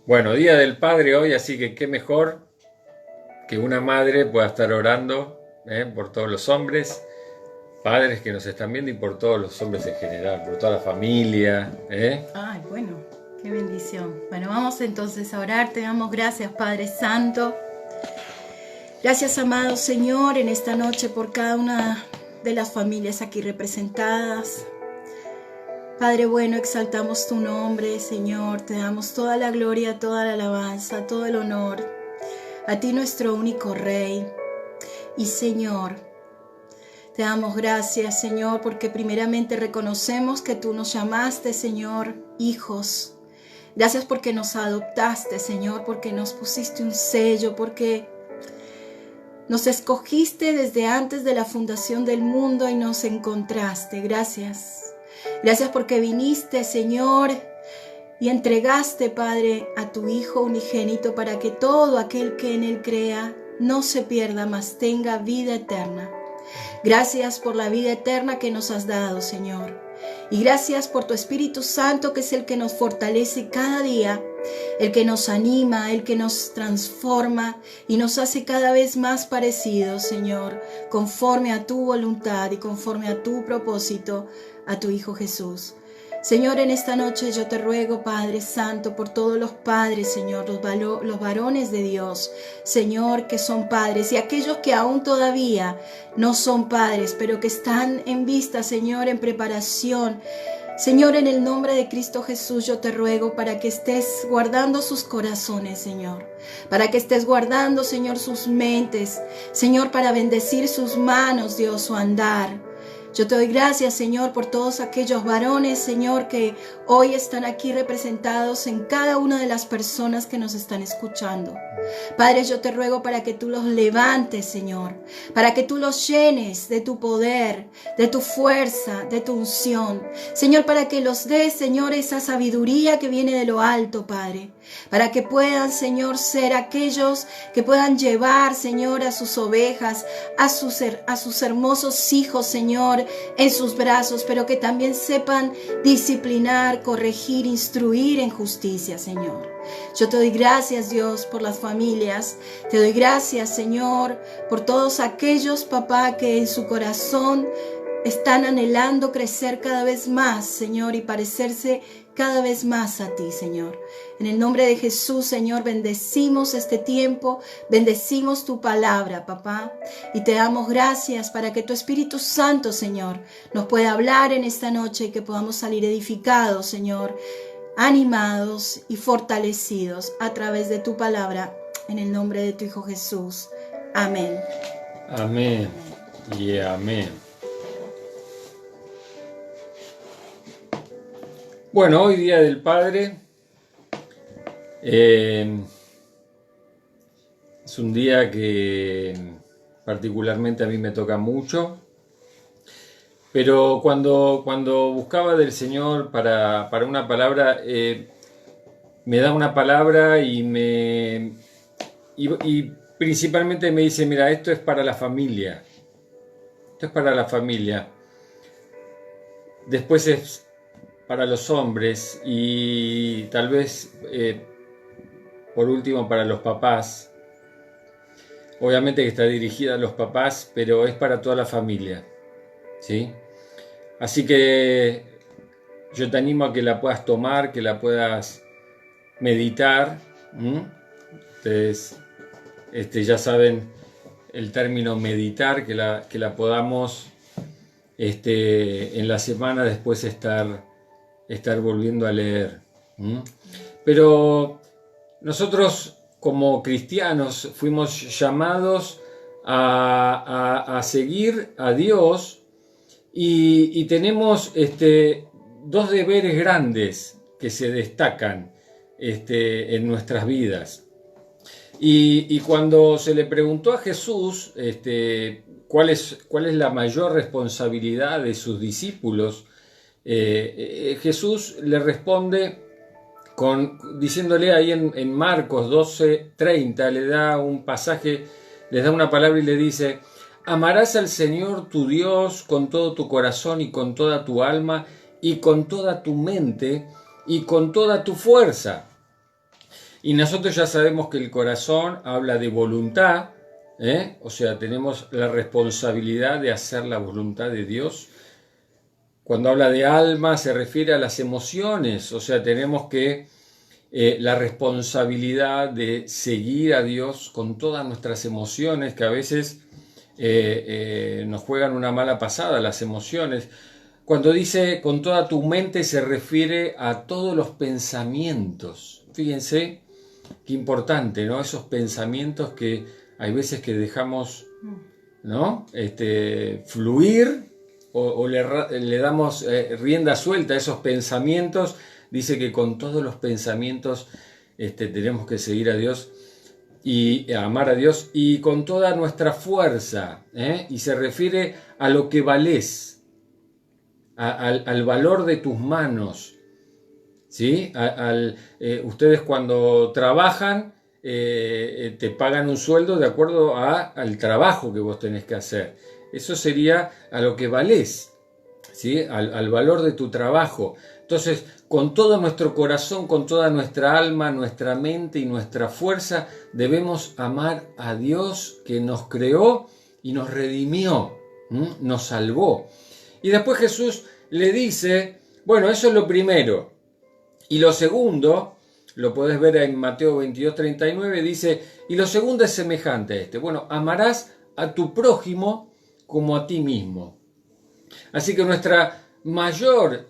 Bueno, Día del Padre hoy, así que qué mejor que una madre pueda estar orando por todos los hombres, padres que nos están viendo y por todos los hombres en general, por toda la familia. Ay, bueno, qué bendición. Bueno, vamos entonces a orar. Te damos gracias, Padre Santo. Gracias, amado Señor, en esta noche por cada una de las familias aquí representadas. Padre bueno, exaltamos tu nombre, Señor. Te damos toda la gloria, toda la alabanza, todo el honor. A ti, nuestro único Rey. Y Señor, te damos gracias, Señor, porque primeramente reconocemos que tú nos llamaste, Señor, hijos. Gracias porque nos adoptaste, Señor, porque nos pusiste un sello, porque nos escogiste desde antes de la fundación del mundo y nos encontraste. Gracias. Gracias porque viniste, Señor, y entregaste, Padre, a tu Hijo unigénito para que todo aquel que en Él crea no se pierda, mas tenga vida eterna. Gracias por la vida eterna que nos has dado, Señor. Y gracias por tu Espíritu Santo, que es el que nos fortalece cada día, el que nos anima, el que nos transforma y nos hace cada vez más parecidos, Señor, conforme a tu voluntad y conforme a tu propósito, a tu Hijo Jesús. Señor, en esta noche yo te ruego, Padre Santo, por todos los padres, Señor, los varones de Dios, Señor, que son padres, y aquellos que aún todavía no son padres, pero que están en vista, Señor, en preparación. Señor, en el nombre de Cristo Jesús, yo te ruego para que estés guardando sus corazones, Señor, para que estés guardando, Señor, sus mentes, Señor, para bendecir sus manos, Dios, su andar. Yo te doy gracias, Señor, por todos aquellos varones, Señor, que hoy están aquí representados en cada una de las personas que nos están escuchando. Padre, yo te ruego para que tú los levantes, Señor, para que tú los llenes de tu poder, de tu fuerza, de tu unción. Señor, para que los des, Señor, esa sabiduría que viene de lo alto, Padre. Para que puedan, Señor, ser aquellos que puedan llevar, Señor, a sus ovejas, a sus hermosos hijos, Señor, en sus brazos, pero que también sepan disciplinar, corregir, instruir en justicia, Señor. Yo te doy gracias, Dios, por las familias. Te doy gracias, Señor, por todos aquellos, papá, que en su corazón están anhelando crecer cada vez más, Señor, y parecerse cada vez más a ti, Señor. En el nombre de Jesús, Señor, bendecimos este tiempo, bendecimos tu palabra, papá, y te damos gracias para que tu Espíritu Santo, Señor, nos pueda hablar en esta noche y que podamos salir edificados, Señor, animados y fortalecidos a través de tu palabra, en el nombre de tu Hijo Jesús. Amén. Amén y amén. Bueno, hoy Día del Padre es un día que particularmente a mí me toca mucho, pero cuando buscaba del Señor para una palabra, me da una palabra y principalmente me dice, mira, esto es para la familia, esto es para la familia. Después es para los hombres y tal vez por último para los papás. Obviamente que está dirigida a los papás, pero es para toda la familia, ¿sí? Así que yo te animo a que la puedas tomar, que la puedas meditar. Ustedes ya saben el término meditar, que la podamos en la semana después estar volviendo a leer. Pero nosotros como cristianos fuimos llamados a seguir a Dios y tenemos dos deberes grandes que se destacan en nuestras vidas. Y cuando se le preguntó a Jesús cuál es la mayor responsabilidad de sus discípulos, Jesús le responde diciéndole ahí en Marcos 12:30, le da un pasaje, les da una palabra y le dice: amarás al Señor tu Dios con todo tu corazón y con toda tu alma y con toda tu mente y con toda tu fuerza. Y nosotros ya sabemos que el corazón habla de voluntad, o sea, tenemos la responsabilidad de hacer la voluntad de Dios. Cuando habla de alma se refiere a las emociones, o sea, tenemos que la responsabilidad de seguir a Dios con todas nuestras emociones, que a veces nos juegan una mala pasada las emociones. Cuando dice con toda tu mente se refiere a todos los pensamientos. Fíjense qué importante, ¿no? Esos pensamientos que hay veces que dejamos, ¿no? Fluir o le damos rienda suelta a esos pensamientos. Dice que con todos los pensamientos tenemos que seguir a Dios y amar a Dios y con toda nuestra fuerza, y se refiere a lo que valés, al valor de tus manos, ¿sí? Ustedes cuando trabajan te pagan un sueldo de acuerdo al trabajo que vos tenés que hacer. Eso sería a lo que valés, ¿sí? Al valor de tu trabajo. Entonces, con todo nuestro corazón, con toda nuestra alma, nuestra mente y nuestra fuerza, debemos amar a Dios que nos creó y nos redimió, nos salvó. Y después Jesús le dice, bueno, eso es lo primero. Y lo segundo, lo podés ver en Mateo 22:39, dice, y lo segundo es semejante a este. Bueno, amarás a tu prójimo como a ti mismo. Así que nuestra mayor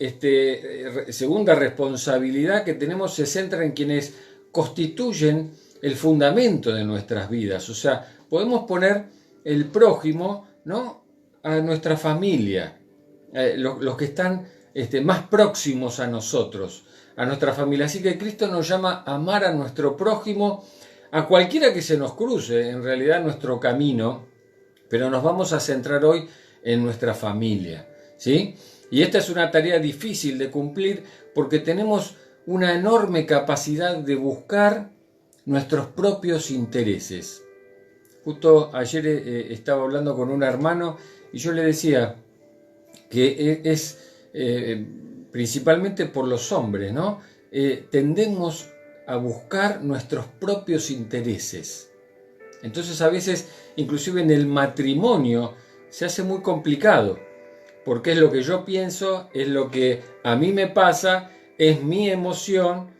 segunda responsabilidad que tenemos se centra en quienes constituyen el fundamento de nuestras vidas. O sea, podemos poner el prójimo, ¿no?, a nuestra familia, los que están más próximos a nosotros, a nuestra familia. Así que Cristo nos llama a amar a nuestro prójimo, a cualquiera que se nos cruce, en realidad nuestro camino, pero nos vamos a centrar hoy en nuestra familia, ¿sí? Y esta es una tarea difícil de cumplir porque tenemos una enorme capacidad de buscar nuestros propios intereses. Justo ayer estaba hablando con un hermano y yo le decía que es principalmente por los hombres, ¿no? Tendemos a buscar nuestros propios intereses. Entonces a veces, inclusive en el matrimonio, se hace muy complicado, porque es lo que yo pienso, es lo que a mí me pasa, es mi emoción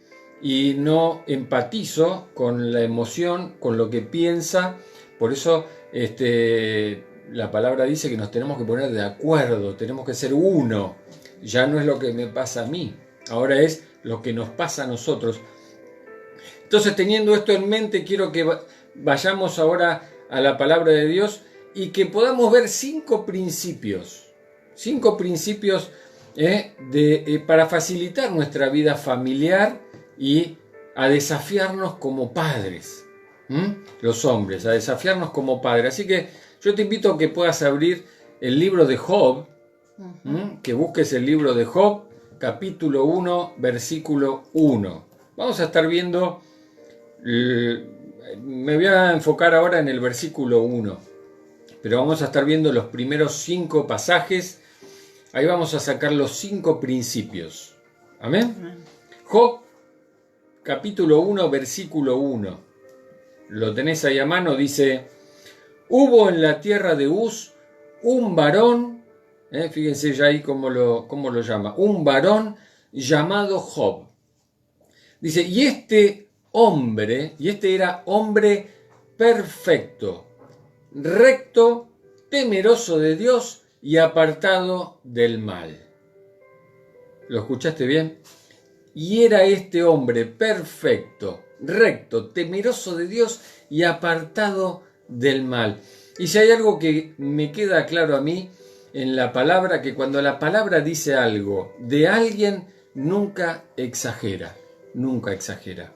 y no empatizo con la emoción, con lo que piensa. Por eso la palabra dice que nos tenemos que poner de acuerdo, tenemos que ser uno. Ya no es lo que me pasa a mí, ahora es lo que nos pasa a nosotros. Entonces, teniendo esto en mente, quiero que vayamos ahora a la palabra de Dios y que podamos ver 5 principios para facilitar nuestra vida familiar y a desafiarnos como padres, los hombres, a desafiarnos como padres. Así que yo te invito a que puedas abrir el libro de Job, que busques el libro de Job, capítulo 1, versículo 1. Vamos a estar viendo, me voy a enfocar ahora en el versículo 1, pero vamos a estar viendo los primeros 5 pasajes. Ahí vamos a sacar los 5 principios. Amén. Job, capítulo 1, versículo 1. Lo tenés ahí a mano, dice, hubo en la tierra de Uz un varón, fíjense ya ahí cómo lo llama, un varón llamado Job. Dice, y este era hombre perfecto, recto, temeroso de Dios y apartado del mal. ¿Lo escuchaste bien? Y era este hombre perfecto, recto, temeroso de Dios y apartado del mal. Y si hay algo que me queda claro a mí en la palabra, que cuando la palabra dice algo de alguien, nunca exagera, nunca exagera.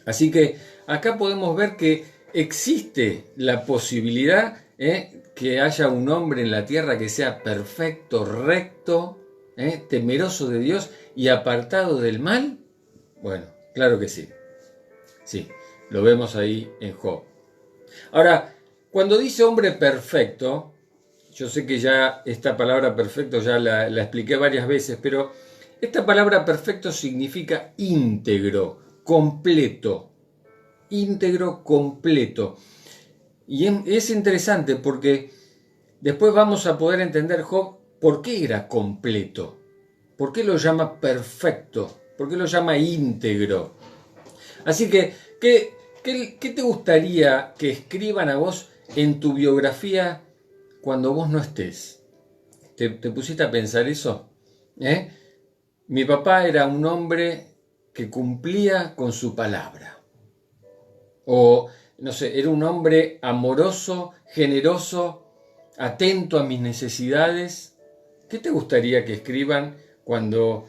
Así que acá podemos ver que existe la posibilidad que haya un hombre en la tierra que sea perfecto, recto, temeroso de Dios y apartado del mal. Bueno, claro que sí. Sí, lo vemos ahí en Job. Ahora, cuando dice hombre perfecto, yo sé que ya esta palabra perfecto ya la expliqué varias veces, pero esta palabra perfecto significa íntegro, completo, íntegro, completo. Y es interesante porque después vamos a poder entender Job por qué era completo, por qué lo llama perfecto, por qué lo llama íntegro. Así que, ¿qué te gustaría que escriban a vos en tu biografía cuando vos no estés? ¿Te pusiste a pensar eso? Mi papá era un hombre que cumplía con su palabra. O, no sé, era un hombre amoroso, generoso, atento a mis necesidades. ¿Qué te gustaría que escriban cuando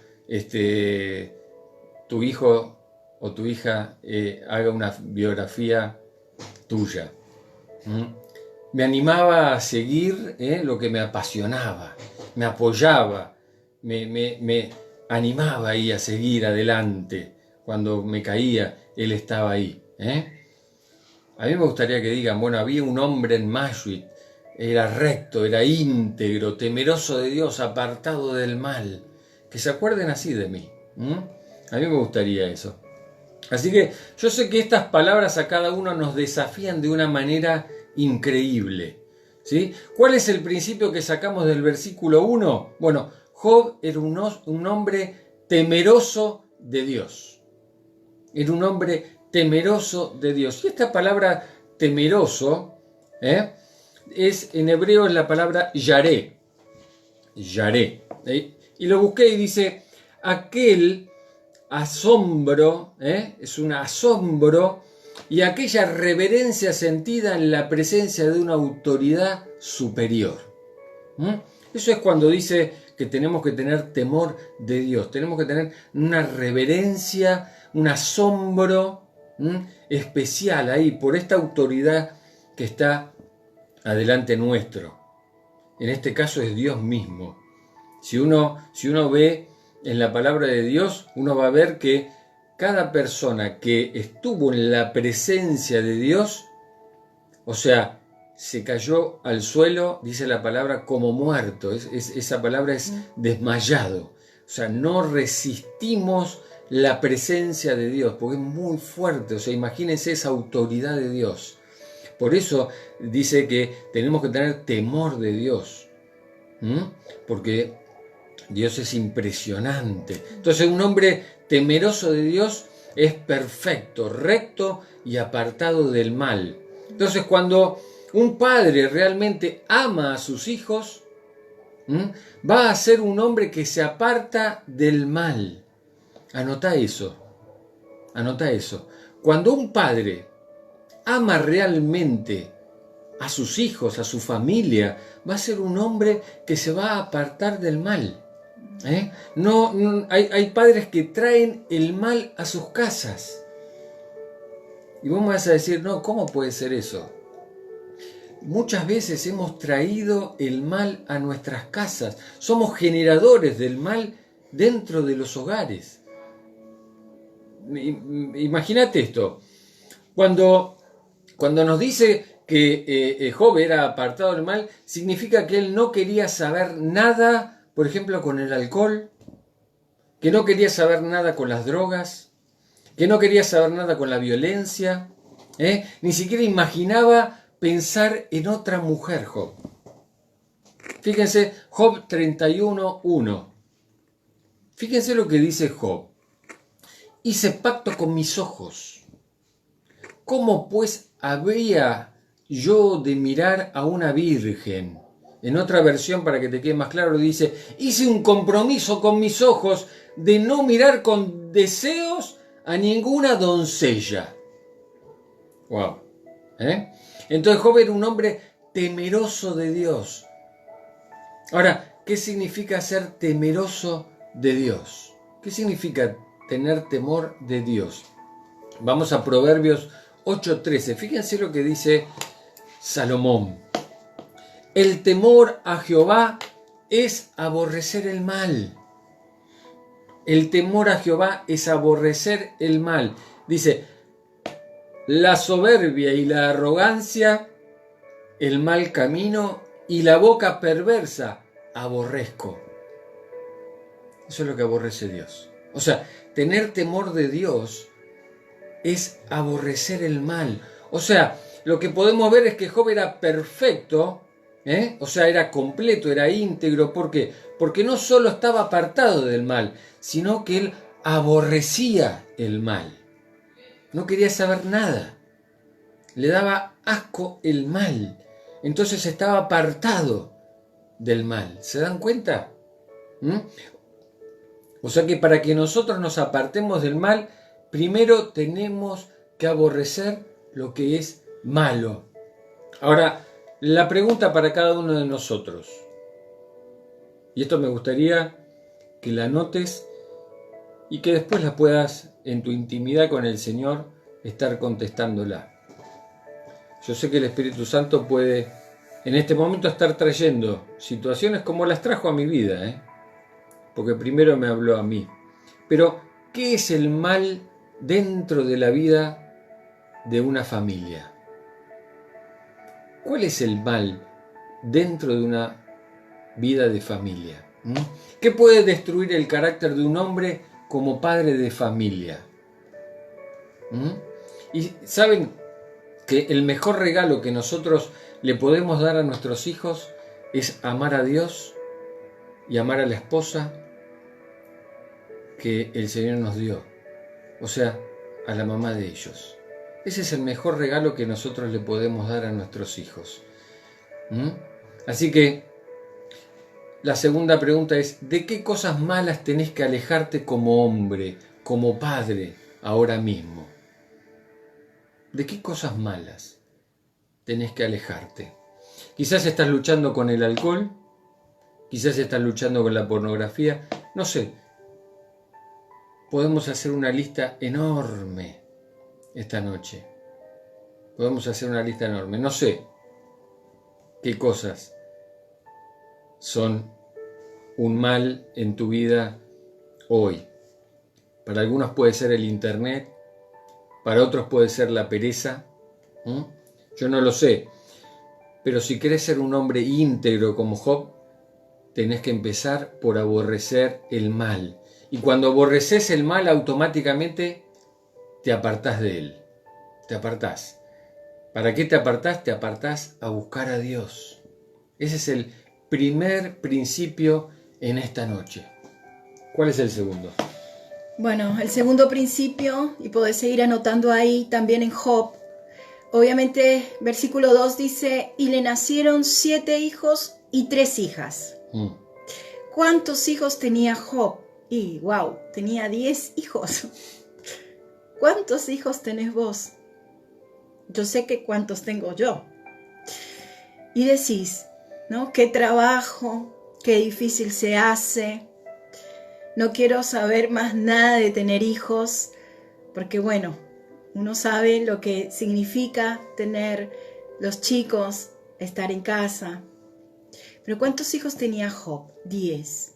tu hijo o tu hija haga una biografía tuya? Me animaba a seguir lo que me apasionaba, me apoyaba, me animaba ahí a seguir adelante. Cuando me caía, él estaba ahí. A mí me gustaría que digan, bueno, había un hombre en Mashuit, era recto, era íntegro, temeroso de Dios, apartado del mal. Que se acuerden así de mí. A mí me gustaría eso. Así que yo sé que estas palabras a cada uno nos desafían de una manera increíble. ¿Sí? ¿Cuál es el principio que sacamos del versículo 1? Bueno, Job era un hombre temeroso de Dios. Era un hombre temeroso de Dios. Y esta palabra temeroso en hebreo es la palabra yaré. Yaré. Y lo busqué y dice, aquel asombro, es un asombro, y aquella reverencia sentida en la presencia de una autoridad superior. Eso es cuando dice que tenemos que tener temor de Dios, tenemos que tener una reverencia, un asombro especial ahí por esta autoridad que está adelante nuestro. En este caso es Dios mismo. Si uno ve en la palabra de Dios, uno va a ver que cada persona que estuvo en la presencia de Dios, o sea, se cayó al suelo, dice la palabra, como muerto. Esa palabra es desmayado. O sea, no resistimos la presencia de Dios, porque es muy fuerte. O sea, imagínense esa autoridad de Dios. Por eso dice que tenemos que tener temor de Dios. Porque Dios es impresionante. Entonces, un hombre temeroso de Dios es perfecto, recto y apartado del mal. Entonces, cuando un padre realmente ama a sus hijos, va a ser un hombre que se aparta del mal. Anota eso. Anota eso. Cuando un padre ama realmente a sus hijos, a su familia, va a ser un hombre que se va a apartar del mal. Hay padres que traen el mal a sus casas. Y vos me vas a decir, no, ¿cómo puede ser eso? Muchas veces hemos traído el mal a nuestras casas. Somos generadores del mal dentro de los hogares. Imagínate esto. Cuando nos dice que Job era apartado del mal, significa que él no quería saber nada, por ejemplo, con el alcohol, que no quería saber nada con las drogas, que no quería saber nada con la violencia, ni siquiera imaginaba pensar en otra mujer, Job. Fíjense, Job 31:1. Fíjense lo que dice Job. Hice pacto con mis ojos. ¿Cómo pues habría yo de mirar a una virgen? En otra versión, para que te quede más claro, dice, hice un compromiso con mis ojos de no mirar con deseos a ninguna doncella. Wow. Entonces Job era un hombre temeroso de Dios. Ahora, ¿qué significa ser temeroso de Dios? ¿Qué significa tener temor de Dios? Vamos a Proverbios 8:13. Fíjense lo que dice Salomón. El temor a Jehová es aborrecer el mal. El temor a Jehová es aborrecer el mal. Dice, la soberbia y la arrogancia, el mal camino y la boca perversa aborrezco. Eso es lo que aborrece Dios. O sea, tener temor de Dios es aborrecer el mal. O sea, lo que podemos ver es que Job era perfecto, o sea, era completo, era íntegro. ¿Por qué? Porque no solo estaba apartado del mal, sino que él aborrecía el mal. No quería saber nada. Le daba asco el mal. Entonces estaba apartado del mal. ¿Se dan cuenta? O sea que para que nosotros nos apartemos del mal, primero tenemos que aborrecer lo que es malo. Ahora, la pregunta para cada uno de nosotros, y esto me gustaría que la anotes y que después la puedas en tu intimidad con el Señor estar contestándola. Yo sé que el Espíritu Santo puede en este momento estar trayendo situaciones como las trajo a mi vida, porque primero me habló a mí. Pero, ¿qué es el mal dentro de la vida de una familia? ¿Cuál es el mal dentro de una vida de familia? ¿Qué puede destruir el carácter de un hombre como padre de familia? Y saben que el mejor regalo que nosotros le podemos dar a nuestros hijos es amar a Dios y amar a la esposa que el Señor nos dio, o sea, a la mamá de ellos. Ese es el mejor regalo que nosotros le podemos dar a nuestros hijos. Así que la segunda pregunta es, ¿de qué cosas malas tenés que alejarte como hombre, como padre, ahora mismo? ¿De qué cosas malas tenés que alejarte? Quizás estás luchando con el alcohol, quizás estás luchando con la pornografía, no sé. Podemos hacer una lista enorme esta noche. Podemos hacer una lista enorme. No sé qué cosas son un mal en tu vida hoy. Para algunos puede ser el internet, para otros puede ser la pereza. Yo no lo sé. Pero si querés ser un hombre íntegro como Job, tenés que empezar por aborrecer el mal. Y cuando aborreces el mal, automáticamente te apartás de él. Te apartás. ¿Para qué te apartás? Te apartás a buscar a Dios. Ese es el primer principio en esta noche. ¿Cuál es el segundo? Bueno, el segundo principio, y podés seguir anotando ahí también en Job. Obviamente, versículo 2 dice, y le nacieron 7 hijos y 3 hijas. ¿Cuántos hijos tenía Job? Y wow, tenía 10 hijos. ¿Cuántos hijos tenés vos? Yo sé que cuántos tengo yo. Y decís, ¿no? Qué trabajo, qué difícil se hace. No quiero saber más nada de tener hijos, porque bueno, uno sabe lo que significa tener los chicos, estar en casa. Pero ¿cuántos hijos tenía Job? 10.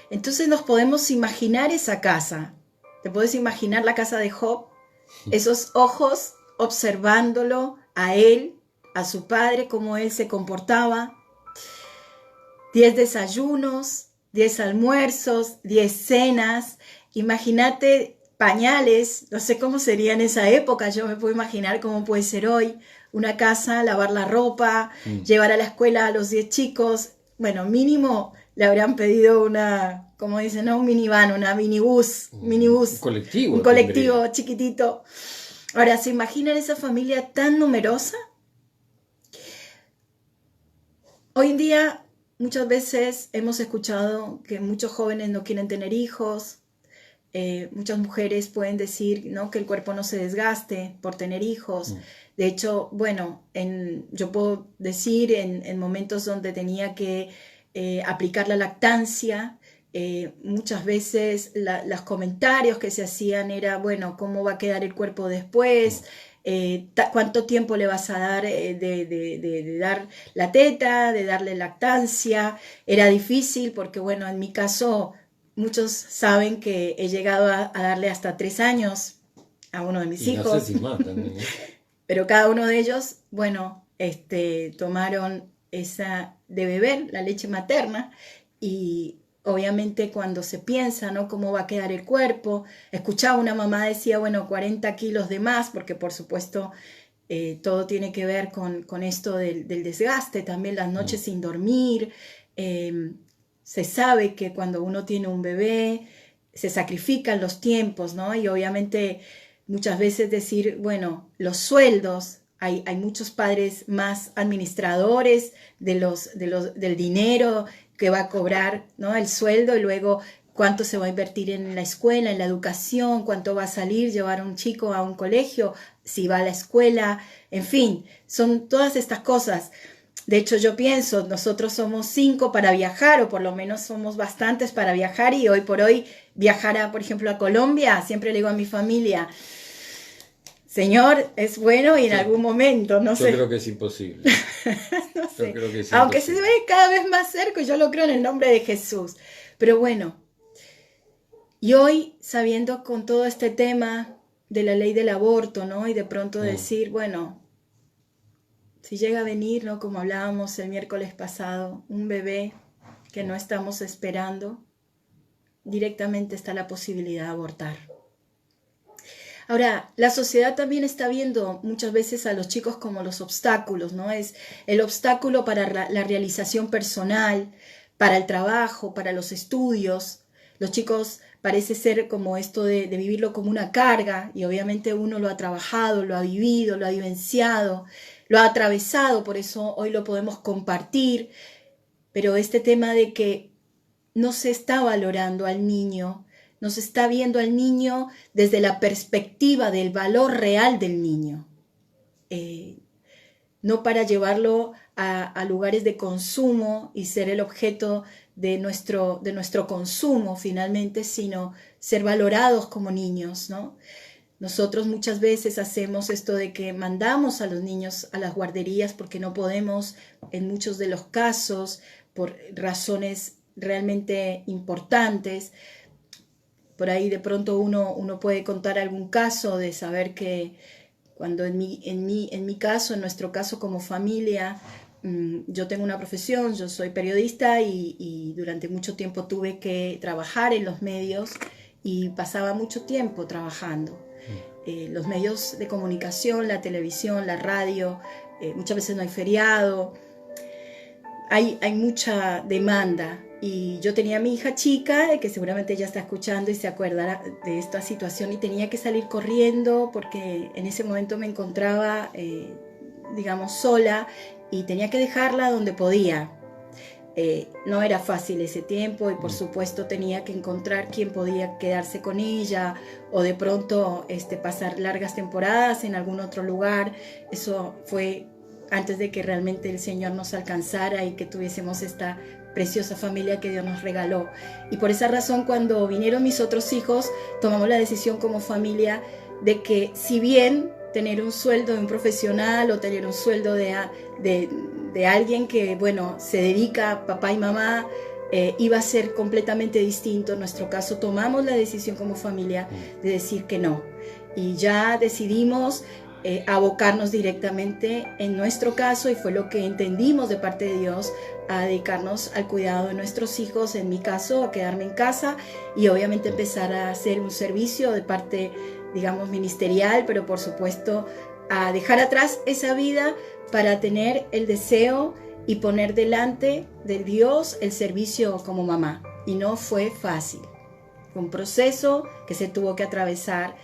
Entonces nos podemos imaginar esa casa. ¿Te puedes imaginar la casa de Job? Esos ojos observándolo a él, a su padre, cómo él se comportaba. 10 desayunos, 10 almuerzos, 10 cenas. Imagínate pañales, no sé cómo sería en esa época, yo me puedo imaginar cómo puede ser hoy. Una casa, lavar la ropa, llevar a la escuela a los 10 chicos. Bueno, mínimo le habrían pedido una, como dicen, ¿no? Un minivan, una minibús. Un colectivo chiquitito. Ahora, ¿se imaginan esa familia tan numerosa? Hoy en día, muchas veces hemos escuchado que muchos jóvenes no quieren tener hijos. Muchas mujeres pueden decir, ¿no?, que el cuerpo no se desgaste por tener hijos. De hecho, bueno, yo puedo decir en momentos donde tenía que aplicar la lactancia, muchas veces los comentarios que se hacían era, bueno, ¿cómo va a quedar el cuerpo después? ¿Cuánto tiempo le vas a dar de dar la teta, de darle lactancia? Era difícil porque, bueno, en mi caso, muchos saben que he llegado a darle hasta 3 años a uno de mis hijos. No sé si más también, Pero cada uno de ellos, bueno, tomaron esa de beber, la leche materna, y obviamente cuando se piensa, ¿no? Cómo va a quedar el cuerpo. Escuchaba una mamá decía, bueno, 40 kilos de más, porque por supuesto todo tiene que ver con esto del desgaste, también las noches sin dormir. Se sabe que cuando uno tiene un bebé se sacrifican los tiempos, ¿no? Y obviamente muchas veces decir, bueno, los sueldos, hay muchos padres más administradores del dinero que va a cobrar, ¿no? El sueldo, y luego cuánto se va a invertir en la escuela, en la educación, cuánto va a salir, llevar a un chico a un colegio, si va a la escuela, en fin, son todas estas cosas. De hecho, yo pienso, nosotros somos 5 para viajar, o por lo menos somos bastantes para viajar, y hoy por hoy viajar, por ejemplo, a Colombia, siempre le digo a mi familia, Señor, es bueno y en algún momento, no sé. Yo creo que es imposible. No sé. Yo creo que es Aunque imposible. se ve cada vez más cerca, yo lo creo en el nombre de Jesús. Pero bueno, y hoy, sabiendo con todo este tema de la ley del aborto, ¿no? Y de pronto decir, bueno, si llega a venir, ¿no? Como hablábamos el miércoles pasado, un bebé que no estamos esperando, directamente está la posibilidad de abortar. Ahora, la sociedad también está viendo muchas veces a los chicos como los obstáculos, ¿no? Es el obstáculo para la realización personal, para el trabajo, para los estudios. Los chicos parece ser como esto de vivirlo como una carga, y obviamente uno lo ha trabajado, lo ha vivido, lo ha vivenciado, lo ha atravesado, por eso hoy lo podemos compartir. Pero este tema de que no se está valorando al niño, no se está viendo al niño desde la perspectiva del valor real del niño. No para llevarlo a lugares de consumo y ser el objeto de nuestro consumo finalmente, sino ser valorados como niños, ¿no? Nosotros muchas veces hacemos esto de que mandamos a los niños a las guarderías porque no podemos, en muchos de los casos, por razones realmente importantes. Por ahí de pronto uno puede contar algún caso de saber que cuando en mi caso, en nuestro caso como familia, yo tengo una profesión, yo soy periodista y durante mucho tiempo tuve que trabajar en los medios y pasaba mucho tiempo trabajando. Los medios de comunicación, la televisión, la radio, muchas veces no hay feriado, hay mucha demanda. Y yo tenía a mi hija chica, que seguramente ella está escuchando y se acuerda de esta situación, y tenía que salir corriendo porque en ese momento me encontraba, digamos, sola, y tenía que dejarla donde podía. No era fácil ese tiempo, y por supuesto tenía que encontrar quién podía quedarse con ella, o de pronto pasar largas temporadas en algún otro lugar. Eso fue antes de que realmente el Señor nos alcanzara y que tuviésemos esta preciosa familia que Dios nos regaló. Y por esa razón, cuando vinieron mis otros hijos, tomamos la decisión como familia de que, si bien tener un sueldo de un profesional o tener un sueldo de alguien que, bueno, se dedica, papá y mamá, iba a ser completamente distinto. En nuestro caso tomamos la decisión como familia de decir que no, y ya decidimos abocarnos directamente, en nuestro caso, y fue lo que entendimos de parte de Dios, a dedicarnos al cuidado de nuestros hijos, en mi caso a quedarme en casa y obviamente empezar a hacer un servicio de parte, digamos, ministerial, pero por supuesto a dejar atrás esa vida para tener el deseo y poner delante de Dios el servicio como mamá. Y no fue fácil, fue un proceso que se tuvo que atravesar,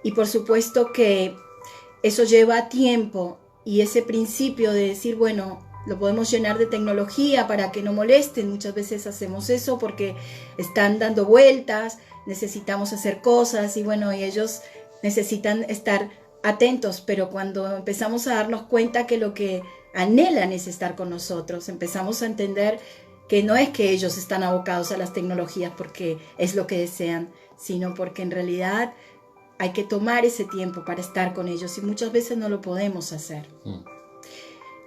y por supuesto que eso lleva tiempo, y ese principio de decir, bueno, lo podemos llenar de tecnología para que no molesten. Muchas veces hacemos eso porque están dando vueltas, necesitamos hacer cosas, y bueno, y ellos necesitan estar atentos, pero cuando empezamos a darnos cuenta que lo que anhelan es estar con nosotros, empezamos a entender que no es que ellos están abocados a las tecnologías porque es lo que desean, sino porque en realidad hay que tomar ese tiempo para estar con ellos, y muchas veces no lo podemos hacer.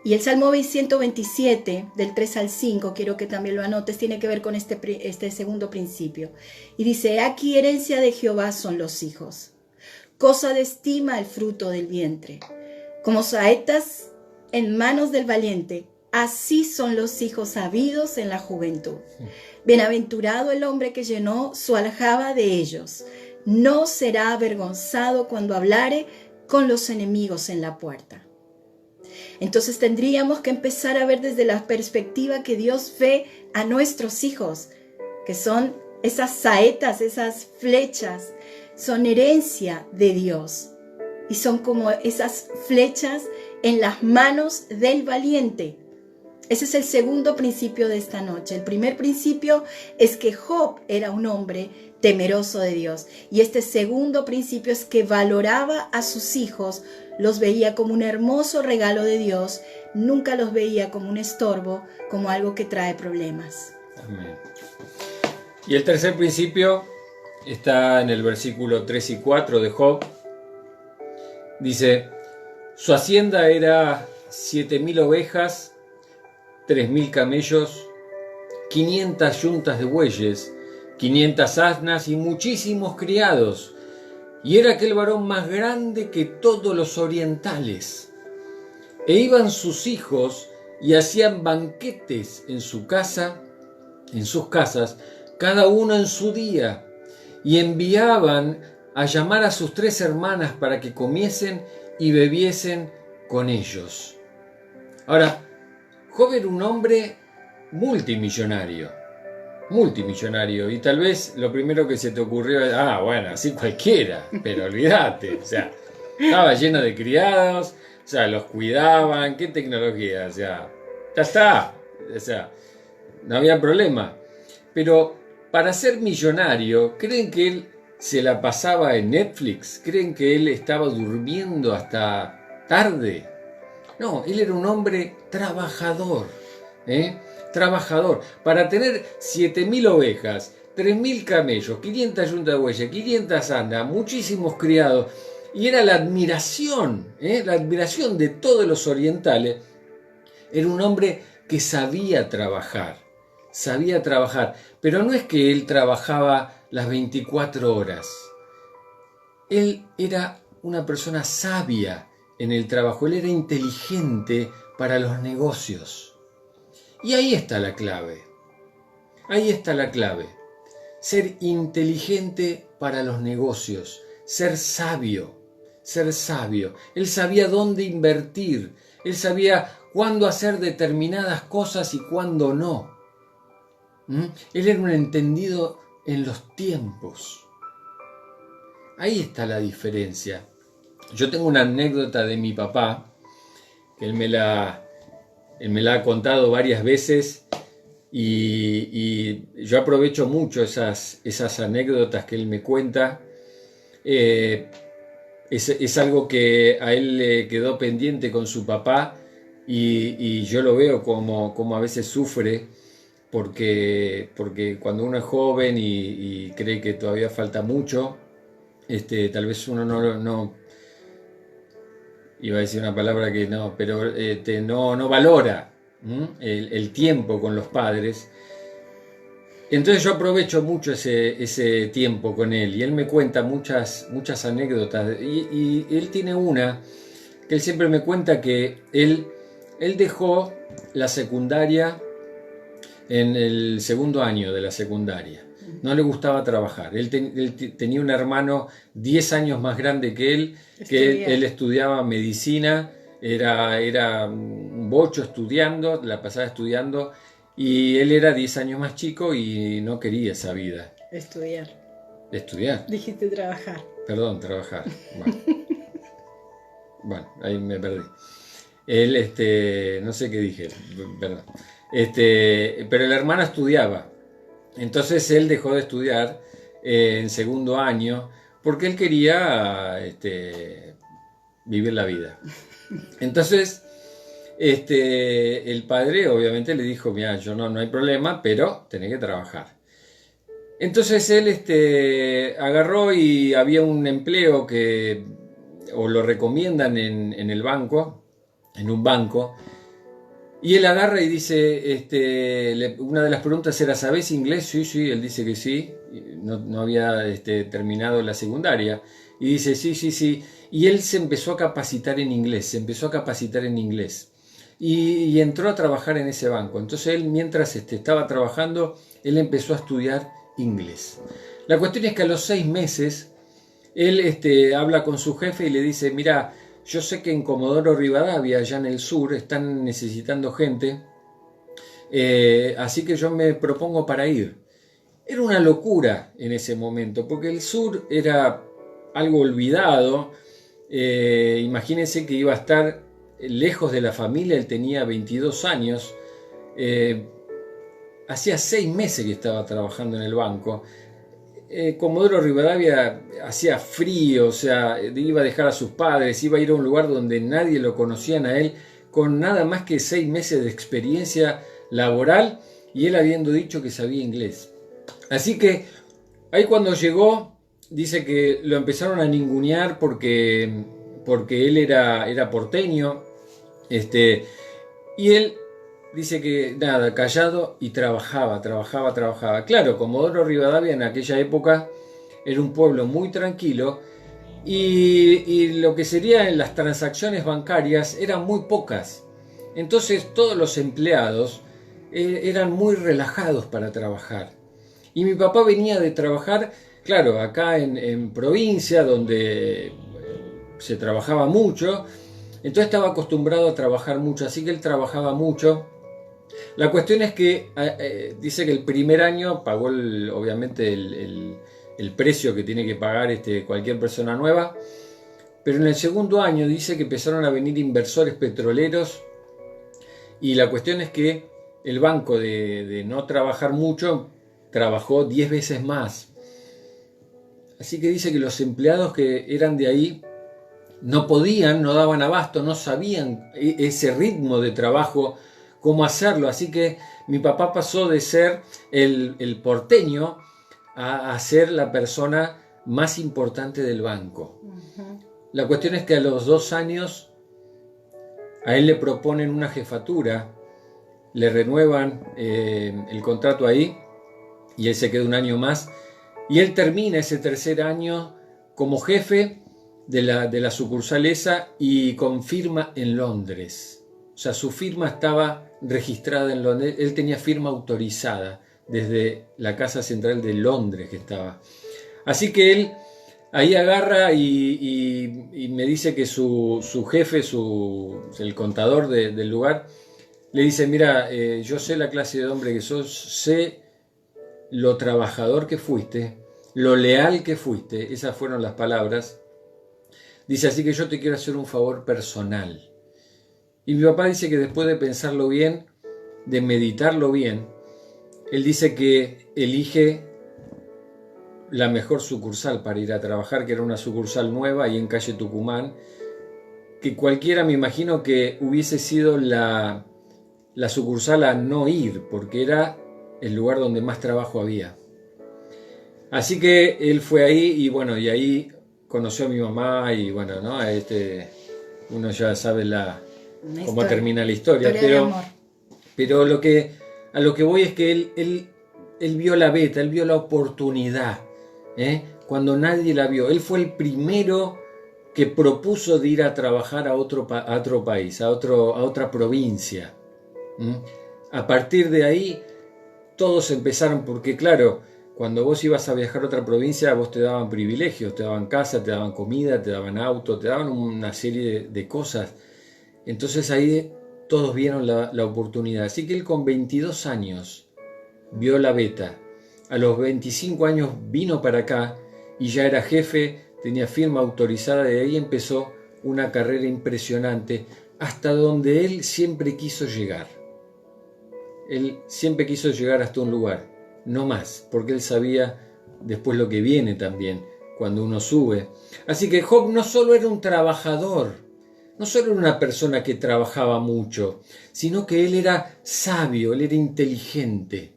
Y el Salmo 127, del 3 al 5, quiero que también lo anotes, tiene que ver con este segundo principio. Y dice: aquí herencia de Jehová son los hijos, cosa de estima el fruto del vientre. Como saetas en manos del valiente, así son los hijos habidos en la juventud. Bienaventurado el hombre que llenó su aljaba de ellos. No será avergonzado cuando hablare con los enemigos en la puerta. Entonces tendríamos que empezar a ver desde la perspectiva que Dios ve a nuestros hijos, que son esas saetas, esas flechas, son herencia de Dios. Y son como esas flechas en las manos del valiente. Ese es el segundo principio de esta noche. El primer principio es que Job era un hombre temeroso de Dios. Y este segundo principio es que valoraba a sus hijos, los veía como un hermoso regalo de Dios, nunca los veía como un estorbo, como algo que trae problemas. Amén. Y el tercer principio está en el versículo 3 y 4 de Job. Dice, su hacienda era 7.000 ovejas, 3.000 camellos, 500 yuntas de bueyes, 500 asnas y muchísimos criados. Y era aquel varón más grande que todos los orientales. E iban sus hijos y hacían banquetes en su casa, en sus casas, cada uno en su día, y enviaban a llamar a sus 3 hermanas para que comiesen y bebiesen con ellos. Ahora, Job era un hombre multimillonario, y tal vez lo primero que se te ocurrió es, bueno, así cualquiera, pero olvídate, o sea, estaba lleno de criados, o sea, los cuidaban, qué tecnología, o sea, ya está, o sea, no había problema. Pero para ser millonario, ¿creen que él se la pasaba en Netflix? ¿Creen que él estaba durmiendo hasta tarde? No, él era un hombre trabajador, trabajador. Para tener 7.000 ovejas, 3.000 camellos, 500 yuntas de bueyes, 500 asnas, muchísimos criados, y era la admiración de todos los orientales. Era un hombre que sabía trabajar, pero no es que él trabajaba las 24 horas. Él era una persona sabia en el trabajo, él era inteligente para los negocios. Y ahí está la clave, ser inteligente para los negocios, ser sabio. Él sabía dónde invertir, él sabía cuándo hacer determinadas cosas y cuándo no. Él era un entendido en los tiempos. Ahí está la diferencia. Yo tengo una anécdota de mi papá, que él me la ha contado varias veces, y yo aprovecho mucho esas anécdotas que él me cuenta. Es algo que a él le quedó pendiente con su papá, y yo lo veo como a veces sufre, porque cuando uno es joven y cree que todavía falta mucho, tal vez uno no iba a decir una palabra que no, pero no valora el tiempo con los padres. Entonces yo aprovecho mucho ese tiempo con él, y él me cuenta muchas anécdotas, y él tiene una que él siempre me cuenta, que él dejó la secundaria en el segundo año de la secundaria. No le gustaba trabajar. Él tenía un hermano 10 años más grande que él, él estudiaba medicina, era un bocho estudiando, la pasaba estudiando, y él era 10 años más chico y no quería esa vida. Estudiar. Dijiste trabajar. Perdón, trabajar. Bueno, ahí me perdí. Él, no sé qué dije, perdón. Pero el hermano estudiaba. Entonces él dejó de estudiar en segundo año porque él quería vivir la vida. Entonces el padre obviamente le dijo, mira, yo no hay problema, pero tenés que trabajar. Entonces él agarró, y había un empleo o lo recomiendan en el banco, en un banco. Y él agarra y dice, una de las preguntas era, ¿sabés inglés? Sí, él dice que sí, no había terminado la secundaria. Y dice, sí. Y él se empezó a capacitar en inglés, y entró a trabajar en ese banco. Entonces él, mientras estaba trabajando, él empezó a estudiar inglés. La cuestión es que a los 6 meses, él habla con su jefe y le dice, mira, yo sé que en Comodoro Rivadavia, allá en el sur, están necesitando gente, así que yo me propongo para ir. Era una locura en ese momento, porque el sur era algo olvidado. Imagínense que iba a estar lejos de la familia, él tenía 22 años, hacía 6 meses que estaba trabajando en el banco. Comodoro Rivadavia hacía frío, o sea, iba a dejar a sus padres, iba a ir a un lugar donde nadie lo conocían a él, con nada más que 6 meses de experiencia laboral, y él habiendo dicho que sabía inglés. Así que ahí cuando llegó, dice que lo empezaron a ningunear porque él era porteño, y él dice que nada, callado y trabajaba. Claro, Comodoro Rivadavia en aquella época era un pueblo muy tranquilo y lo que serían las transacciones bancarias eran muy pocas. Entonces todos los empleados eran muy relajados para trabajar. Y mi papá venía de trabajar, claro, acá en provincia donde se trabajaba mucho, entonces estaba acostumbrado a trabajar mucho, así que él trabajaba mucho. La cuestión es que dice que el primer año pagó obviamente el precio que tiene que pagar cualquier persona nueva, pero en el segundo año dice que empezaron a venir inversores petroleros y la cuestión es que el banco de no trabajar mucho trabajó 10 veces más. Así que dice que los empleados que eran de ahí no podían, no daban abasto, no sabían ese ritmo de trabajo, cómo hacerlo. Así que mi papá pasó de ser el porteño a ser la persona más importante del banco. Uh-huh. La cuestión es que a los 2 años a él le proponen una jefatura, le renuevan el contrato ahí y él se queda un año más y él termina ese tercer año como jefe de la sucursal esa y con firma en Londres. O sea, su firma estaba registrada en Londres, él tenía firma autorizada desde la casa central de Londres que estaba. Así que él ahí agarra y me dice que su jefe, el contador del lugar, le dice, mira, yo sé la clase de hombre que sos, sé lo trabajador que fuiste, lo leal que fuiste, esas fueron las palabras. Dice, así que yo te quiero hacer un favor personal. Y mi papá dice que después de pensarlo bien, de meditarlo bien, él dice que elige la mejor sucursal para ir a trabajar, que era una sucursal nueva ahí en calle Tucumán, que cualquiera me imagino que hubiese sido la sucursal a no ir, porque era el lugar donde más trabajo había. Así que él fue ahí y bueno, y ahí conoció a mi mamá y bueno, ¿no? Uno ya sabe cómo termina la historia, pero a lo que voy es que él vio la beta, él vio la oportunidad, cuando nadie la vio. Él fue el primero que propuso de ir a trabajar a otro país, a otra provincia. A partir de ahí todos empezaron, porque claro, cuando vos ibas a viajar a otra provincia, vos te daban privilegios, te daban casa, te daban comida, te daban auto, te daban una serie de cosas. Entonces ahí todos vieron la oportunidad. Así que él con 22 años vio la beta. A los 25 años vino para acá y ya era jefe, tenía firma autorizada, y ahí empezó una carrera impresionante hasta donde él siempre quiso llegar. Él siempre quiso llegar hasta un lugar, no más, porque él sabía después lo que viene también cuando uno sube. Así que Job no solo era un trabajador, no solo era una persona que trabajaba mucho, sino que él era sabio, él era inteligente.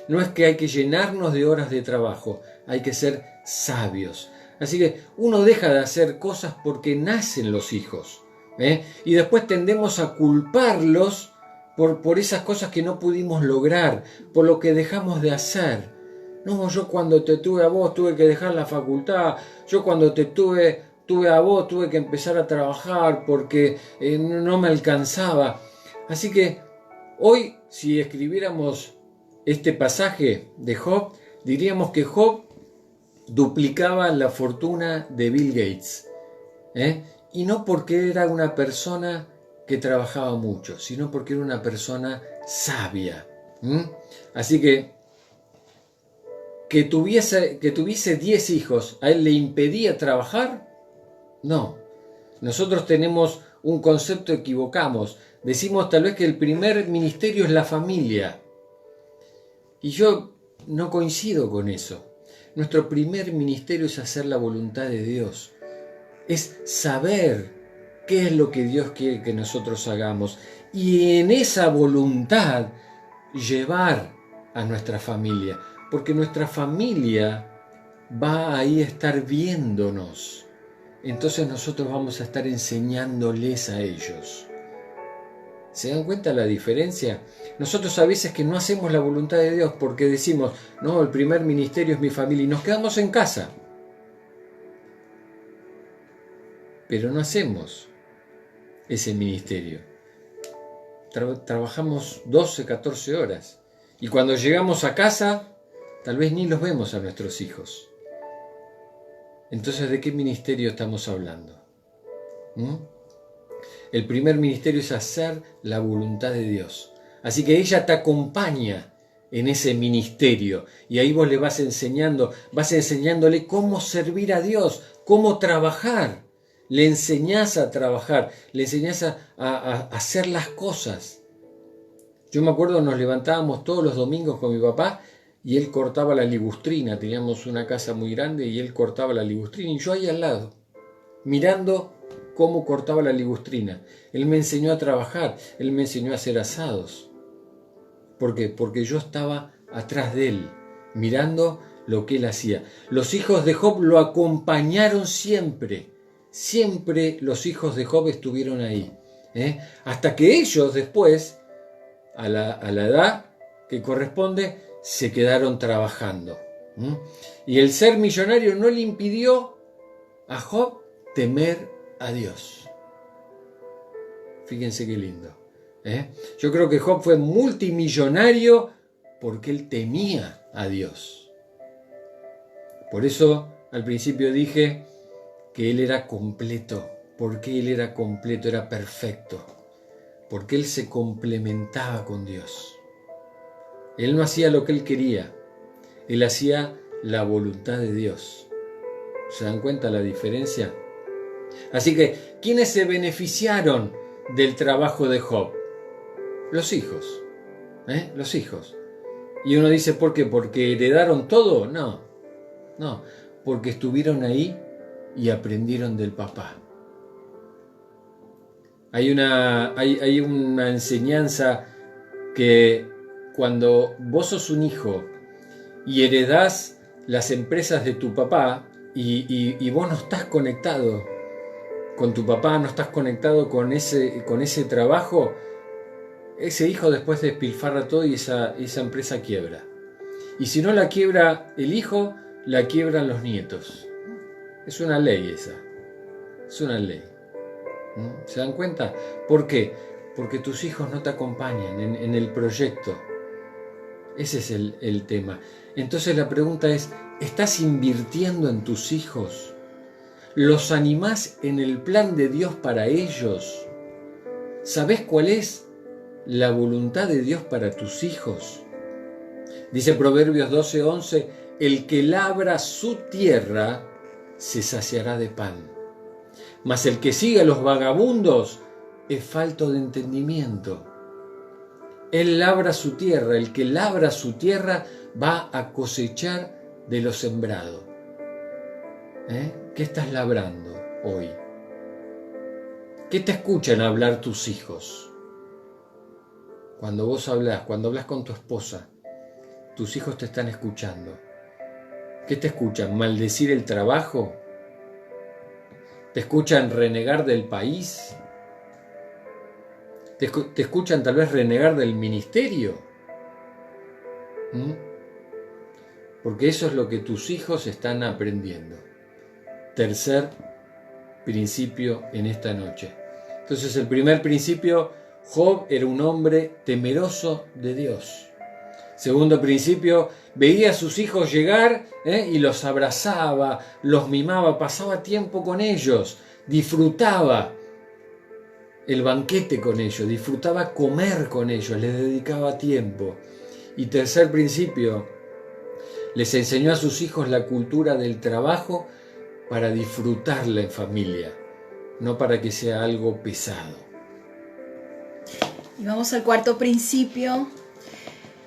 No es que hay que llenarnos de horas de trabajo, hay que ser sabios. Así que uno deja de hacer cosas porque nacen los hijos, y después tendemos a culparlos por esas cosas que no pudimos lograr, por lo que dejamos de hacer. No, yo cuando te tuve a vos tuve que dejar la facultad, yo cuando te tuve tuve que empezar a trabajar porque no me alcanzaba. Así que hoy, si escribiéramos este pasaje de Job, diríamos que Job duplicaba la fortuna de Bill Gates. Y no porque era una persona que trabajaba mucho, sino porque era una persona sabia. Así que tuviese 10 hijos, ¿a él le impedía trabajar? No. Nosotros tenemos un concepto equivocamos. Decimos tal vez que el primer ministerio es la familia. Y yo no coincido con eso. Nuestro primer ministerio es hacer la voluntad de Dios. Es saber qué es lo que Dios quiere que nosotros hagamos. Y en esa voluntad llevar a nuestra familia. Porque nuestra familia va ahí a estar viéndonos. Entonces nosotros vamos a estar enseñándoles a ellos. ¿Se dan cuenta la diferencia? Nosotros a veces que no hacemos la voluntad de Dios porque decimos, no, el primer ministerio es mi familia y nos quedamos en casa. Pero no hacemos ese ministerio. Trabajamos 12, 14 horas. Y cuando llegamos a casa, tal vez ni los vemos a nuestros hijos. Entonces, ¿de qué ministerio estamos hablando? El primer ministerio es hacer la voluntad de Dios. Así que ella te acompaña en ese ministerio. Y ahí vos le vas enseñándole cómo servir a Dios, cómo trabajar. Le enseñás a trabajar, le enseñás a hacer las cosas. Yo me acuerdo, nos levantábamos todos los domingos con mi papá y él cortaba la ligustrina. Teníamos una casa muy grande y él cortaba la ligustrina y yo ahí al lado, mirando cómo cortaba la ligustrina. Él me enseñó a trabajar, él me enseñó a hacer asados. ¿Por qué? Porque yo estaba atrás de él, mirando lo que él hacía. Los hijos de Job lo acompañaron siempre. Siempre los hijos de Job estuvieron ahí. Hasta que ellos después, a la edad que corresponde, se quedaron trabajando. Y el ser millonario no le impidió a Job temer a Dios. Fíjense qué lindo. Yo creo que Job fue multimillonario porque él temía a Dios. Por eso al principio dije que él era completo. Porque él era completo, era perfecto. Porque él se complementaba con Dios. Él no hacía lo que él quería. Él hacía la voluntad de Dios. ¿Se dan cuenta la diferencia? Así que, ¿quiénes se beneficiaron del trabajo de Job? Los hijos. Los hijos. Y uno dice, ¿por qué? ¿Porque heredaron todo? No. Porque estuvieron ahí y aprendieron del papá. Hay una enseñanza que cuando vos sos un hijo y heredás las empresas de tu papá y vos no estás conectado con tu papá, no estás conectado con ese trabajo, ese hijo después despilfarra todo y esa empresa quiebra. Y si no la quiebra el hijo, la quiebran los nietos. Es una ley esa. Es una ley. ¿Se dan cuenta? ¿Por qué? Porque tus hijos no te acompañan en el proyecto. Ese es el tema. Entonces la pregunta es, ¿estás invirtiendo en tus hijos? ¿Los animás en el plan de Dios para ellos? ¿Sabés cuál es la voluntad de Dios para tus hijos? Dice Proverbios 12:11, el que labra su tierra se saciará de pan. Mas el que sigue a los vagabundos es falto de entendimiento. Él labra su tierra, el que labra su tierra va a cosechar de lo sembrado. ¿Qué estás labrando hoy? ¿Qué te escuchan hablar tus hijos? Cuando vos hablas con tu esposa, tus hijos te están escuchando. ¿Qué te escuchan? ¿Maldecir el trabajo? ¿Te escuchan renegar del país? ¿Te escuchan tal vez renegar del ministerio? Porque eso es lo que tus hijos están aprendiendo. Tercer principio en esta noche. Entonces, el primer principio, Job era un hombre temeroso de Dios. Segundo principio, veía a sus hijos llegar y los abrazaba, los mimaba, pasaba tiempo con ellos, disfrutaba el banquete con ellos, disfrutaba comer con ellos, les dedicaba tiempo. Y tercer principio, les enseñó a sus hijos la cultura del trabajo para disfrutarla en familia, no para que sea algo pesado. Y vamos al cuarto principio.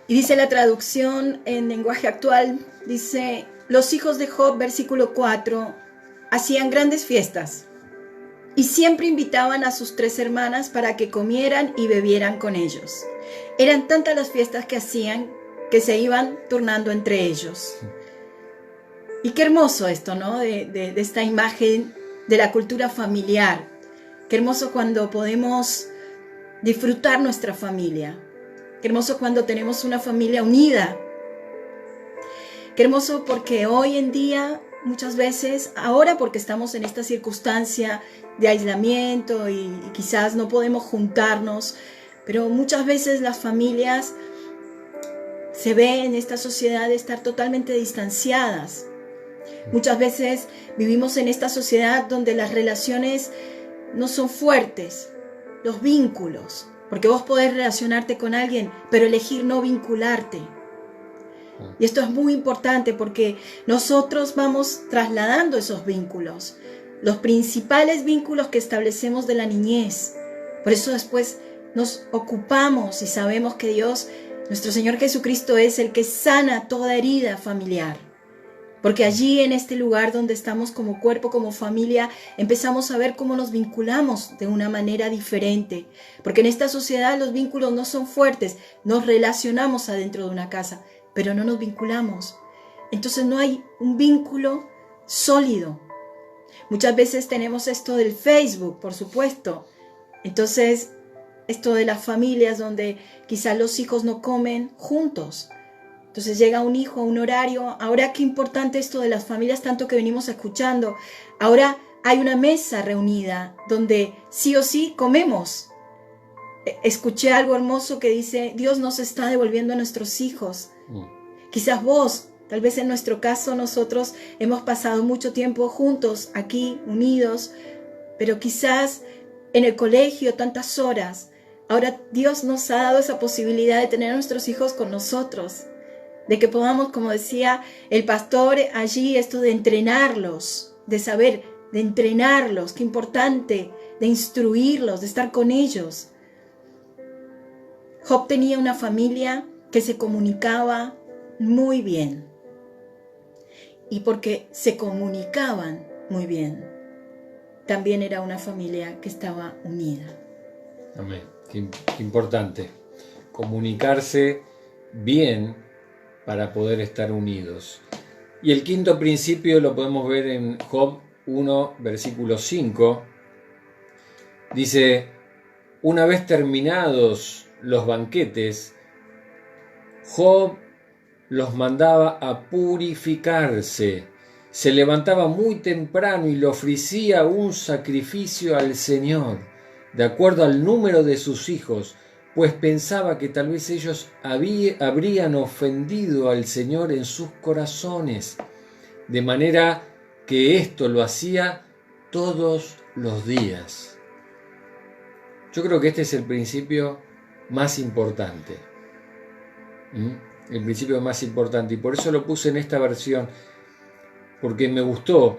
Y dice la traducción en lenguaje actual, dice, los hijos de Job, versículo 4, hacían grandes fiestas y siempre invitaban a sus 3 hermanas para que comieran y bebieran con ellos. Eran tantas las fiestas que hacían que se iban turnando entre ellos. Y qué hermoso esto, ¿no? De esta imagen de la cultura familiar. Qué hermoso cuando podemos disfrutar nuestra familia. Qué hermoso cuando tenemos una familia unida. Qué hermoso porque hoy en día, muchas veces, ahora porque estamos en esta circunstancia de aislamiento y quizás no podemos juntarnos, pero muchas veces las familias se ven en esta sociedad de estar totalmente distanciadas. Muchas veces vivimos en esta sociedad donde las relaciones no son fuertes, los vínculos. Porque vos podés relacionarte con alguien, pero elegir no vincularte. Y esto es muy importante porque nosotros vamos trasladando esos vínculos. Los principales vínculos que establecemos de la niñez. Por eso después nos ocupamos y sabemos que Dios, nuestro Señor Jesucristo, es el que sana toda herida familiar. Porque allí en este lugar donde estamos como cuerpo, como familia, empezamos a ver cómo nos vinculamos de una manera diferente. Porque en esta sociedad los vínculos no son fuertes. Nos relacionamos adentro de una casa, pero no nos vinculamos. Entonces no hay un vínculo sólido. Muchas veces tenemos esto del Facebook, por supuesto. Entonces, esto de las familias donde quizás los hijos no comen juntos. Entonces llega un hijo a un horario. Ahora qué importante esto de las familias, tanto que venimos escuchando. Ahora hay una mesa reunida donde sí o sí comemos. Escuché algo hermoso que dice, Dios nos está devolviendo a nuestros hijos. Quizás vos, tal vez en nuestro caso nosotros hemos pasado mucho tiempo juntos aquí, unidos, pero quizás en el colegio tantas horas. Ahora Dios nos ha dado esa posibilidad de tener a nuestros hijos con nosotros. De que podamos, como decía el pastor allí, esto de entrenarlos, de saber, de entrenarlos, qué importante, de instruirlos, de estar con ellos. Job tenía una familia que se comunicaba muy bien. Y porque se comunicaban muy bien, también era una familia que estaba unida. Amén. Qué importante. Comunicarse bien para poder estar unidos. Y el quinto principio lo podemos ver en Job 1, versículo 5. Dice, una vez terminados los banquetes, Job los mandaba a purificarse. Se levantaba muy temprano y le ofrecía un sacrificio al Señor, de acuerdo al número de sus hijos, pues pensaba que tal vez ellos habrían ofendido al Señor en sus corazones, de manera que esto lo hacía todos los días. Yo creo que este es el principio más importante. El principio más importante. Y por eso lo puse en esta versión, porque me gustó,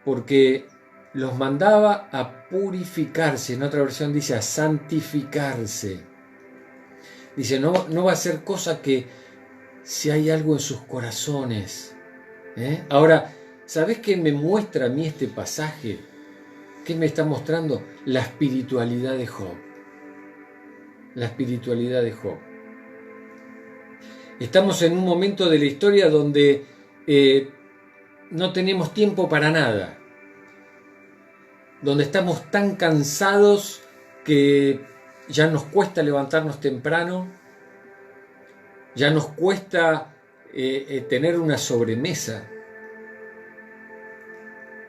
porque los mandaba a purificarse. En otra versión dice a santificarse. Dice, no va a ser cosa que si hay algo en sus corazones. Ahora, ¿sabés qué me muestra a mí este pasaje? ¿Qué me está mostrando? La espiritualidad de Job. La espiritualidad de Job. Estamos en un momento de la historia donde no tenemos tiempo para nada. Donde estamos tan cansados que ya nos cuesta levantarnos temprano, ya nos cuesta tener una sobremesa.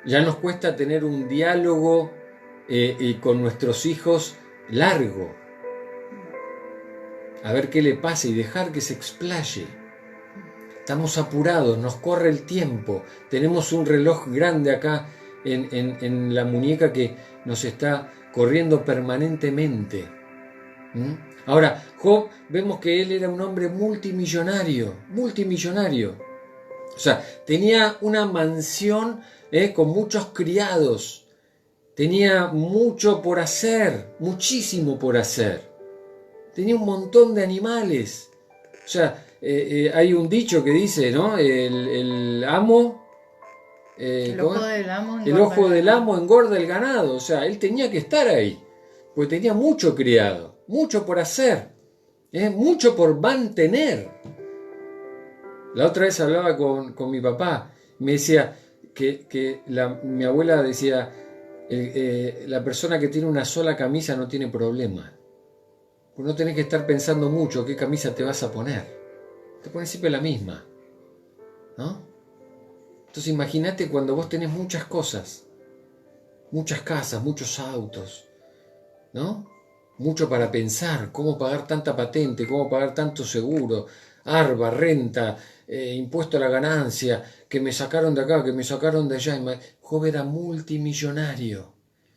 Ya nos cuesta tener un diálogo con nuestros hijos largo. A ver qué le pasa y dejar que se explaye. Estamos apurados, nos corre el tiempo. Tenemos un reloj grande acá en la muñeca que nos está corriendo permanentemente. Ahora, Job, vemos que él era un hombre multimillonario. O sea, tenía una mansión con muchos criados. Tenía mucho por hacer, muchísimo por hacer. Tenía un montón de animales. O sea, hay un dicho que dice, ¿no? El amo... el ojo del amo el ojo del amo engorda el ganado. O sea, él tenía que estar ahí. Porque tenía mucho criado, mucho por hacer, mucho por mantener. La otra vez hablaba con mi papá. Me decía que mi abuela decía, la persona que tiene una sola camisa no tiene problema. Pues no tenés que estar pensando mucho qué camisa te vas a poner. Te pones siempre la misma, ¿no? Entonces imagínate cuando vos tenés muchas cosas, muchas casas, muchos autos, ¿no? Mucho para pensar, cómo pagar tanta patente, cómo pagar tanto seguro, ARBA, renta, impuesto a la ganancia, que me sacaron de acá, que me sacaron de allá. Job era multimillonario,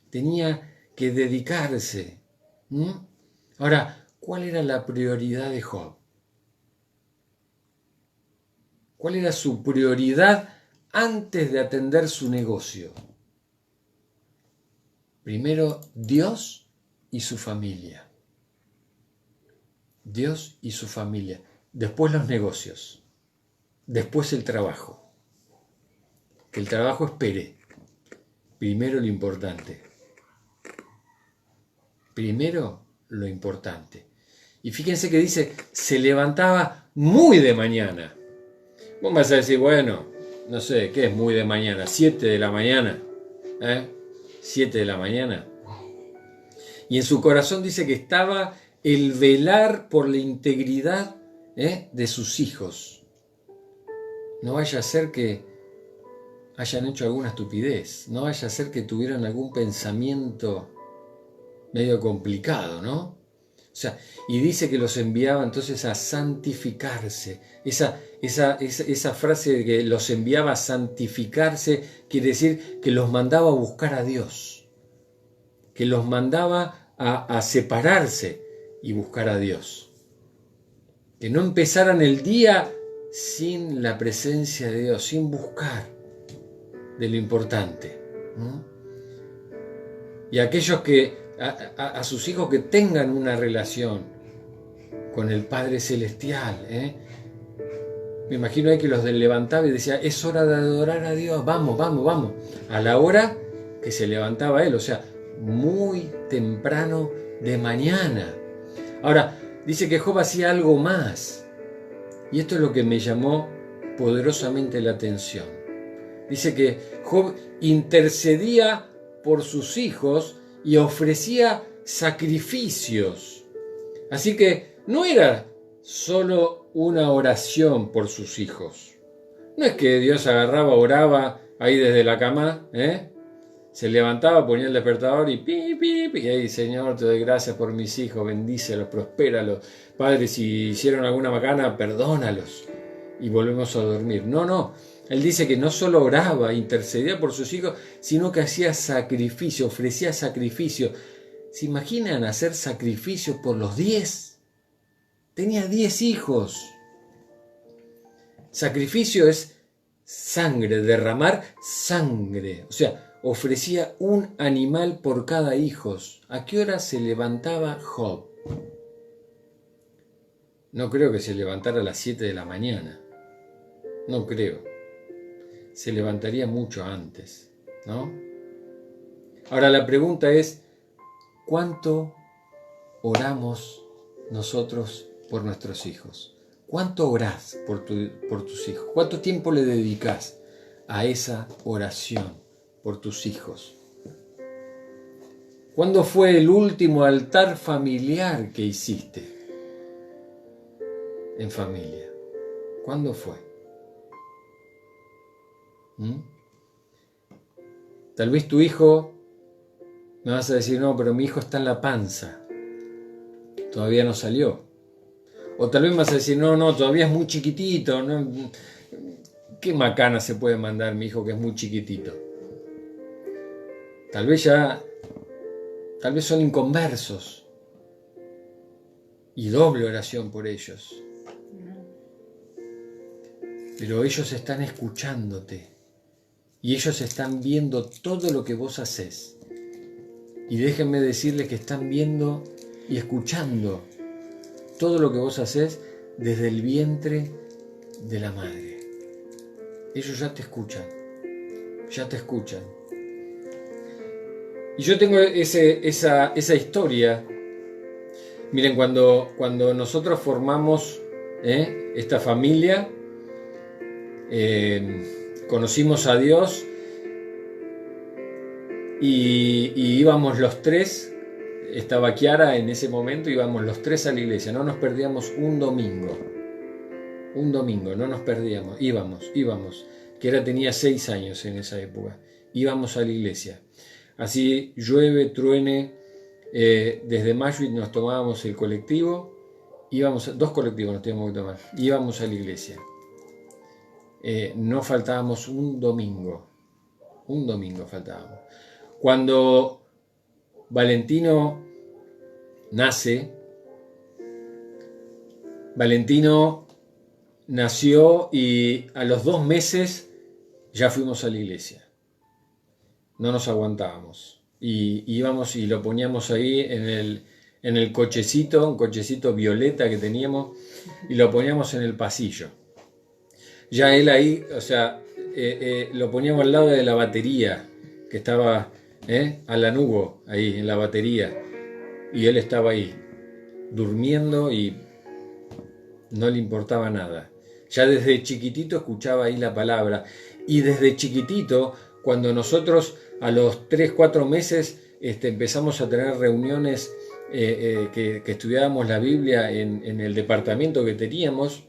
tenía que dedicarse. Ahora, ¿cuál era la prioridad de Job? ¿Cuál era su prioridad antes de atender su negocio? Primero, Dios y su familia. Dios y su familia. Después los negocios. Después el trabajo. Que el trabajo espere. Primero lo importante. Primero lo importante. Y fíjense que dice, se levantaba muy de mañana. Vos me vas a decir, bueno, no sé, ¿qué es muy de mañana? 7 de la mañana. 7 de la mañana. Y en su corazón dice que estaba el velar por la integridad de sus hijos. No vaya a ser que hayan hecho alguna estupidez, no vaya a ser que tuvieran algún pensamiento medio complicado, ¿no? O sea, y dice que los enviaba entonces a santificarse. Esa frase de que los enviaba a santificarse quiere decir que los mandaba a buscar a Dios, que los mandaba a separarse y buscar a Dios. Que no empezaran el día sin la presencia de Dios, sin buscar de lo importante. Y aquellos que, a sus hijos que tengan una relación con el Padre Celestial, me imagino ahí que los levantaba y decía, es hora de adorar a Dios, vamos, a la hora que se levantaba él, o sea, muy temprano de mañana. Ahora, dice que Job hacía algo más, y esto es lo que me llamó poderosamente la atención. Dice que Job intercedía por sus hijos y ofrecía sacrificios. Así que no era solo una oración por sus hijos. No es que Dios agarraba, oraba ahí desde la cama, se levantaba, ponía el despertador y pi, pi, pi, y ahí, Señor, te doy gracias por mis hijos, bendícelos, prospéralos. Padre, si hicieron alguna macana, perdónalos. Y volvemos a dormir. No. Él dice que no solo oraba, intercedía por sus hijos, sino que hacía sacrificio, ofrecía sacrificio. ¿Se imaginan hacer sacrificio por los 10? Tenía 10 hijos. Sacrificio es sangre, derramar sangre. O sea, ofrecía un animal por cada hijo. ¿A qué hora se levantaba Job? No creo que se levantara a las 7 de la mañana. No creo. Se levantaría mucho antes, ¿no? Ahora la pregunta es, ¿cuánto oramos nosotros por nuestros hijos? ¿Cuánto orás por tus hijos? ¿Cuánto tiempo le dedicás a esa oración por tus hijos? ¿Cuándo fue el último altar familiar que hiciste en familia? ¿Cuándo fue? Tal vez tu hijo, me vas a decir, no, pero mi hijo está en la panza, todavía no salió. O tal vez me vas a decir, no, todavía es muy chiquitito, ¿no? ¿Qué macana se puede mandar mi hijo que es muy chiquitito? Tal vez son inconversos. Y doble oración por ellos. Pero ellos están escuchándote. Y ellos están viendo todo lo que vos haces. Y déjenme decirles que están viendo y escuchando todo lo que vos haces desde el vientre de la madre. Ellos ya te escuchan. Ya te escuchan. Y yo tengo esa historia. Miren, cuando nosotros formamos esta familia, conocimos a Dios y íbamos los tres, estaba Kiara en ese momento, íbamos los tres a la iglesia, no nos perdíamos un domingo, no nos perdíamos, íbamos, Kiara tenía 6 años en esa época, íbamos a la iglesia, así llueve, truene, desde Mashuit nos tomábamos el colectivo, íbamos, 2 colectivos nos teníamos que tomar, íbamos a la iglesia. No faltábamos un domingo faltábamos. Cuando Valentino nace, Valentino nació y a los 2 meses ya fuimos a la iglesia. No nos aguantábamos. Y íbamos y lo poníamos ahí en el cochecito, un cochecito violeta que teníamos, y lo poníamos en el pasillo. Ya él ahí, o sea, lo poníamos al lado de la batería, que estaba a la nubo, ahí en la batería. Y él estaba ahí, durmiendo y no le importaba nada. Ya desde chiquitito escuchaba ahí la palabra. Y desde chiquitito, cuando nosotros a los 3-4 meses empezamos a tener reuniones que estudiábamos la Biblia en el departamento que teníamos,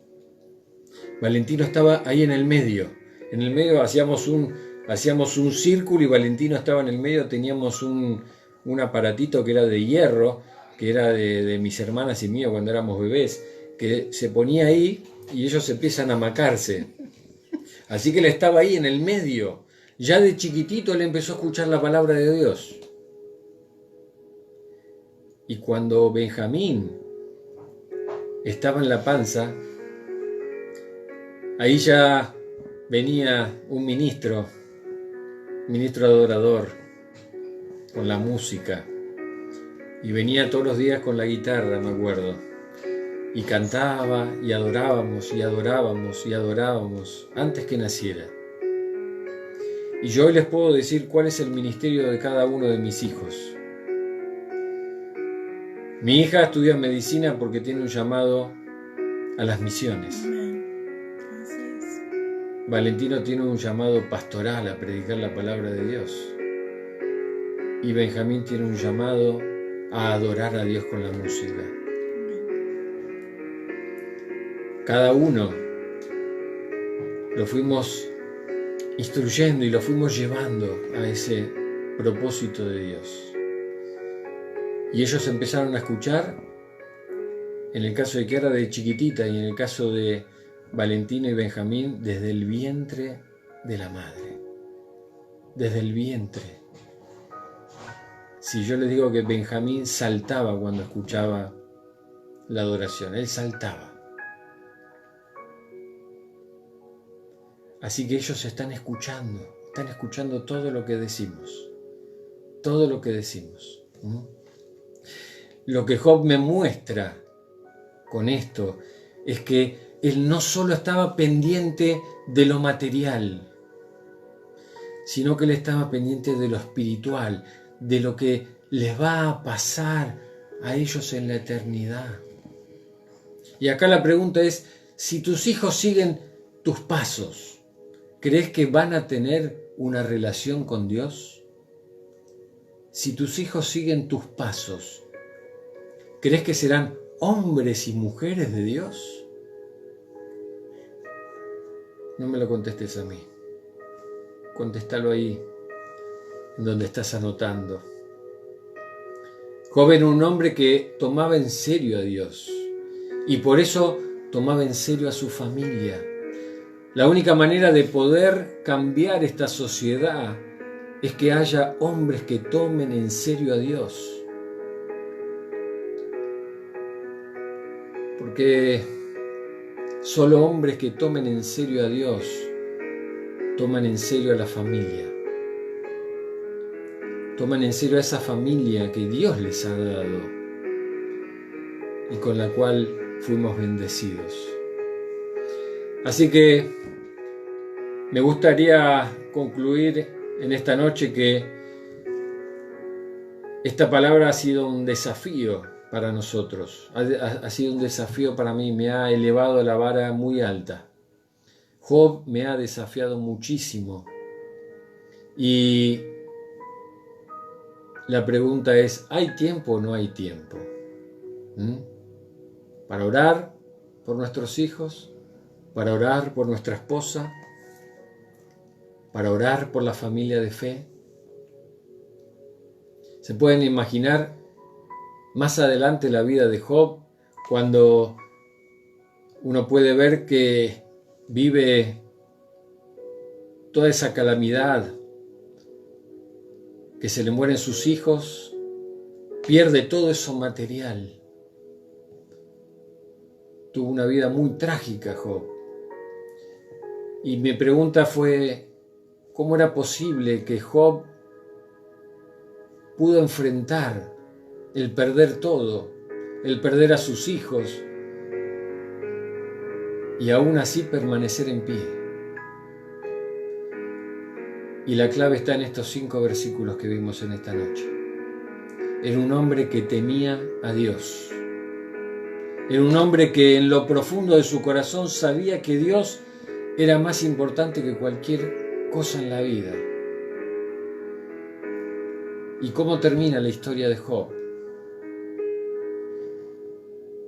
Valentino estaba ahí en el medio. En el medio hacíamos un círculo y Valentino estaba en el medio. Teníamos un aparatito que era de hierro, que era de mis hermanas y mío cuando éramos bebés, que se ponía ahí y ellos empiezan a macarse. Así que él estaba ahí en el medio. Ya de chiquitito él empezó a escuchar la palabra de Dios. Y cuando Benjamín estaba en la panza, ahí ya venía un ministro adorador, con la música, y venía todos los días con la guitarra, me acuerdo, y cantaba, y adorábamos, antes que naciera. Y yo hoy les puedo decir cuál es el ministerio de cada uno de mis hijos. Mi hija estudia medicina porque tiene un llamado a las misiones. Valentino tiene un llamado pastoral a predicar la palabra de Dios. Y Benjamín tiene un llamado a adorar a Dios con la música. Cada uno lo fuimos instruyendo y lo fuimos llevando a ese propósito de Dios. Y ellos empezaron a escuchar, en el caso de Kiara de chiquitita y en el caso de Valentino y Benjamín, desde el vientre de la madre. Desde el vientre. Si yo les digo que Benjamín saltaba cuando escuchaba la adoración, él saltaba. Así que ellos están escuchando todo lo que decimos. Todo lo que decimos. Lo que Job me muestra con esto es que él no solo estaba pendiente de lo material, sino que él estaba pendiente de lo espiritual, de lo que les va a pasar a ellos en la eternidad. Y acá la pregunta es, si tus hijos siguen tus pasos, ¿crees que van a tener una relación con Dios? Si tus hijos siguen tus pasos, ¿crees que serán hombres y mujeres de Dios? No me lo contestes a mí. Contéstalo ahí donde estás anotando. Job era un hombre que tomaba en serio a Dios y por eso tomaba en serio a su familia. La única manera de poder cambiar esta sociedad es que haya hombres que tomen en serio a Dios. Porque solo hombres que tomen en serio a Dios toman en serio a la familia. Toman en serio a esa familia que Dios les ha dado y con la cual fuimos bendecidos. Así que me gustaría concluir en esta noche que esta palabra ha sido un desafío para nosotros, ha sido un desafío para mí, me ha elevado la vara muy alta. Job me ha desafiado muchísimo y la pregunta es, ¿hay tiempo o no hay tiempo? Para orar por nuestros hijos, para orar por nuestra esposa, para orar por la familia de fe. Se pueden imaginar más adelante la vida de Job, cuando uno puede ver que vive toda esa calamidad, que se le mueren sus hijos, pierde todo eso material. Tuvo una vida muy trágica Job. Y mi pregunta fue, ¿cómo era posible que Job pudo enfrentar el perder todo, el perder a sus hijos y aún así permanecer en pie? Y la clave está en estos 5 versículos que vimos en esta noche. Era un hombre que temía a Dios. Era un hombre que en lo profundo de su corazón sabía que Dios era más importante que cualquier cosa en la vida. ¿Y cómo termina la historia de Job?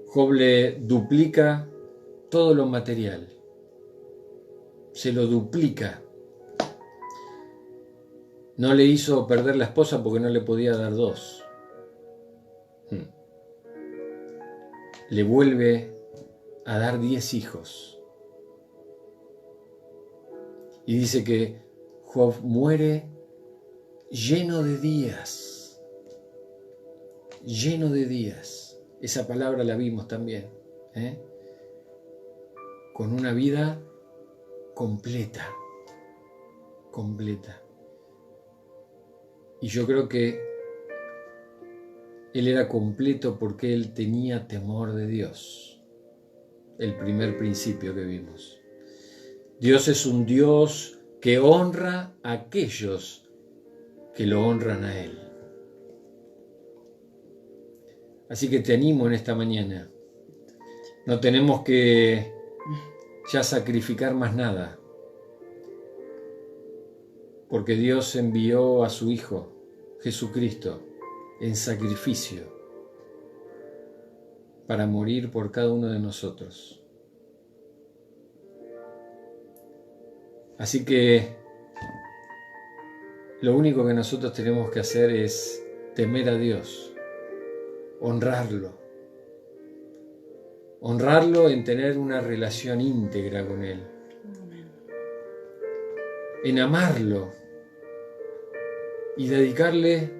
Job le duplica todo lo material. Se lo duplica. No le hizo perder la esposa porque no le podía dar 2. Le vuelve a dar 10 hijos. Y dice que Job muere lleno de días. Lleno de días. Esa palabra la vimos también. Con una vida completa. Completa. Y yo creo que él era completo porque él tenía temor de Dios. El primer principio que vimos. Dios es un Dios que honra a aquellos que lo honran a Él. Así que te animo en esta mañana. No tenemos que ya sacrificar más nada. Porque Dios envió a su Hijo, Jesucristo, en sacrificio para morir por cada uno de nosotros. Así que lo único que nosotros tenemos que hacer es temer a Dios, honrarlo en tener una relación íntegra con Él, en amarlo y dedicarle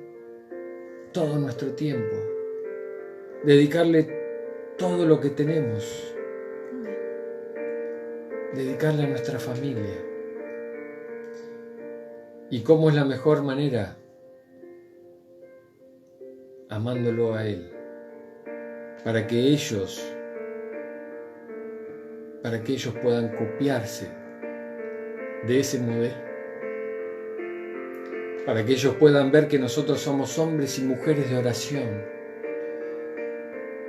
todo nuestro tiempo, dedicarle todo lo que tenemos, dedicarle a nuestra familia. ¿Y cómo es la mejor manera? Amándolo a Él, para que ellos puedan copiarse de ese modelo, para que ellos puedan ver que nosotros somos hombres y mujeres de oración,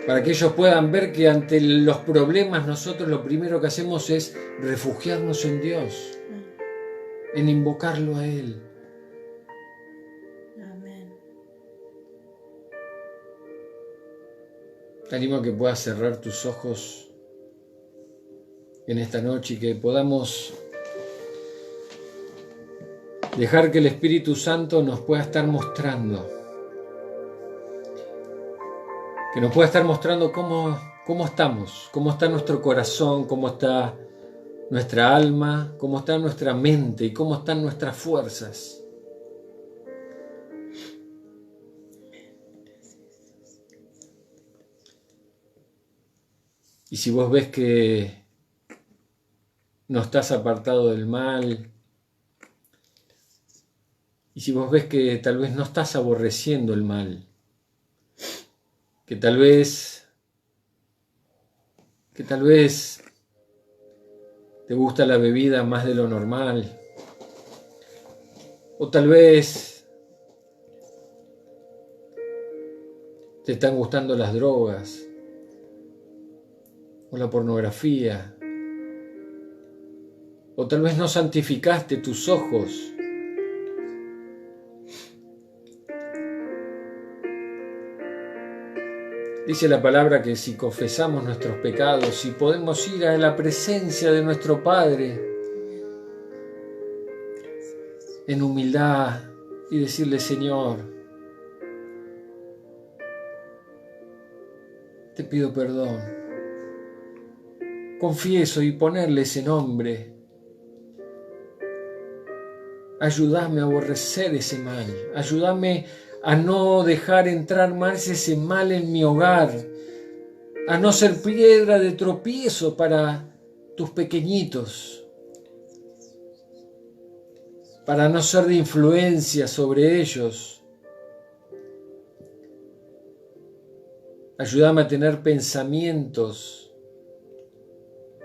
para que ellos puedan ver que ante los problemas nosotros lo primero que hacemos es refugiarnos en Dios, en invocarlo a Él. Amén. Te animo a que puedas cerrar tus ojos en esta noche y que podamos Dejar que el Espíritu Santo nos pueda estar mostrando. Que nos pueda estar mostrando cómo estamos, cómo está nuestro corazón, cómo está nuestra alma, cómo está nuestra mente y cómo están nuestras fuerzas. Y si vos ves que no estás apartado del mal, y si vos ves que tal vez no estás aborreciendo el mal, que tal vez te gusta la bebida más de lo normal, o tal vez te están gustando las drogas, o la pornografía, o tal vez no santificaste tus ojos. Dice la palabra que si confesamos nuestros pecados, si podemos ir a la presencia de nuestro Padre en humildad y decirle: Señor, te pido perdón. Confieso y ponerle ese nombre. Ayúdame a aborrecer ese mal. Ayúdame a no dejar entrar más ese mal en mi hogar, a no ser piedra de tropiezo para tus pequeñitos, para no ser de influencia sobre ellos. Ayúdame a tener pensamientos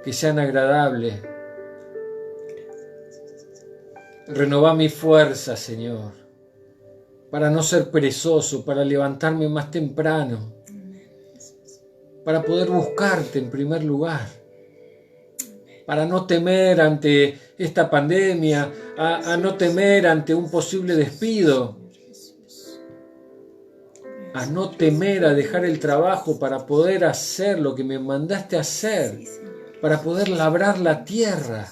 que sean agradables. Renová mi fuerza, Señor, para no ser perezoso, para levantarme más temprano, para poder buscarte en primer lugar, para no temer ante esta pandemia, a no temer ante un posible despido, a no temer a dejar el trabajo para poder hacer lo que me mandaste a hacer, para poder labrar la tierra,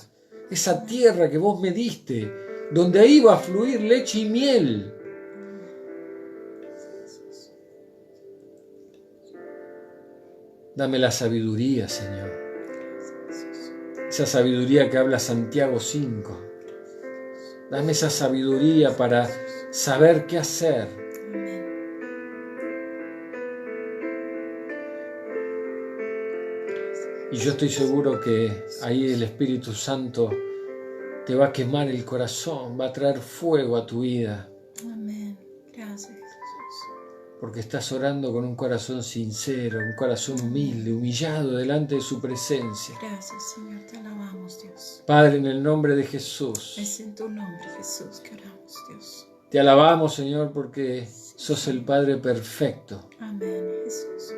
esa tierra que vos me diste, donde ahí va a fluir leche y miel. Dame la sabiduría, Señor. Esa sabiduría que habla Santiago 5. Dame esa sabiduría para saber qué hacer. Y yo estoy seguro que ahí el Espíritu Santo te va a quemar el corazón, va a traer fuego a tu vida. Amén. Gracias. Porque estás orando con un corazón sincero, un corazón humilde, humillado delante de su presencia. Gracias, Señor, te alabamos, Dios. Padre, en el nombre de Jesús. Es en tu nombre, Jesús, que oramos, Dios. Te alabamos, Señor, porque sos el Padre perfecto. Amén, Jesús.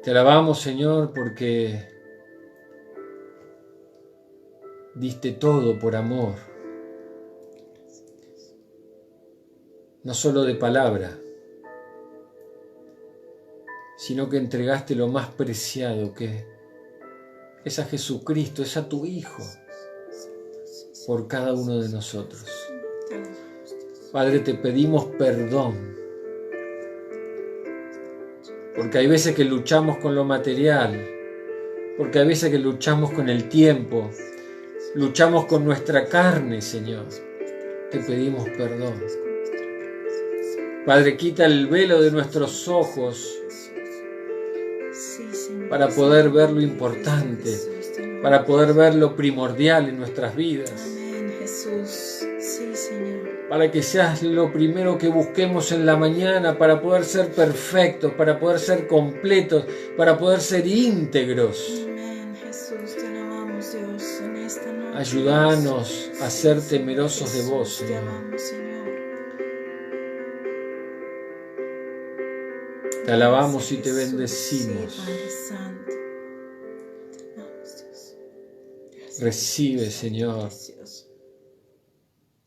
Te alabamos, Señor, porque diste todo por amor. No solo de palabra, sino que entregaste lo más preciado, que es a Jesucristo, es a tu Hijo, por cada uno de nosotros. Padre, te pedimos perdón, porque hay veces que luchamos con lo material, porque hay veces que luchamos con el tiempo, luchamos con nuestra carne, Señor. Te pedimos perdón. Padre, quita el velo de nuestros ojos para poder ver lo importante, para poder ver lo primordial en nuestras vidas. Amén, Jesús. Sí, Señor. Para que seas lo primero que busquemos en la mañana, para poder ser perfectos, para poder ser completos, para poder ser íntegros. Amén, Jesús. Te alabamos, Dios, en esta noche. Ayúdanos a ser temerosos de vos, Te Señor. amamos, Señor. Te alabamos y te Jesús. bendecimos. Sí, Padre Santo. Te amamos, Dios. Gracias. Recibe, Señor. Gracias.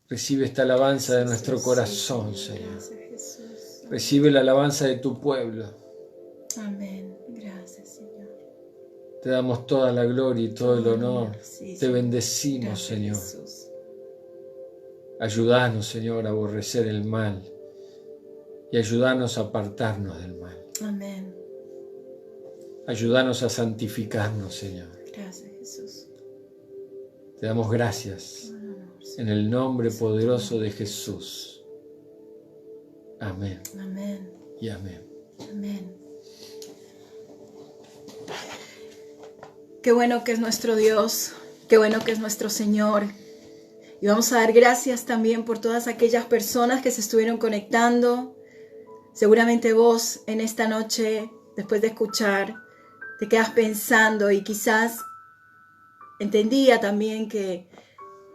Recibe esta alabanza de nuestro corazón, Sí, Señor. gracias, Jesús. Recibe la alabanza de tu pueblo. Amén. Gracias, Señor. Te damos toda la gloria y todo el honor. Sí, Te Señor. bendecimos, Gracias, Señor. Jesús. Ayúdanos, Señor, a aborrecer el mal y ayúdanos a apartarnos del mal. Amén. Ayúdanos a santificarnos, Señor. Gracias, Jesús. Te damos gracias en el nombre poderoso de Jesús. Amén. Amén. Y amén. Amén. Qué bueno que es nuestro Dios, qué bueno que es nuestro Señor. Y vamos a dar gracias también por todas aquellas personas que se estuvieron conectando. Seguramente vos en esta noche, después de escuchar, te quedas pensando y quizás entendía también que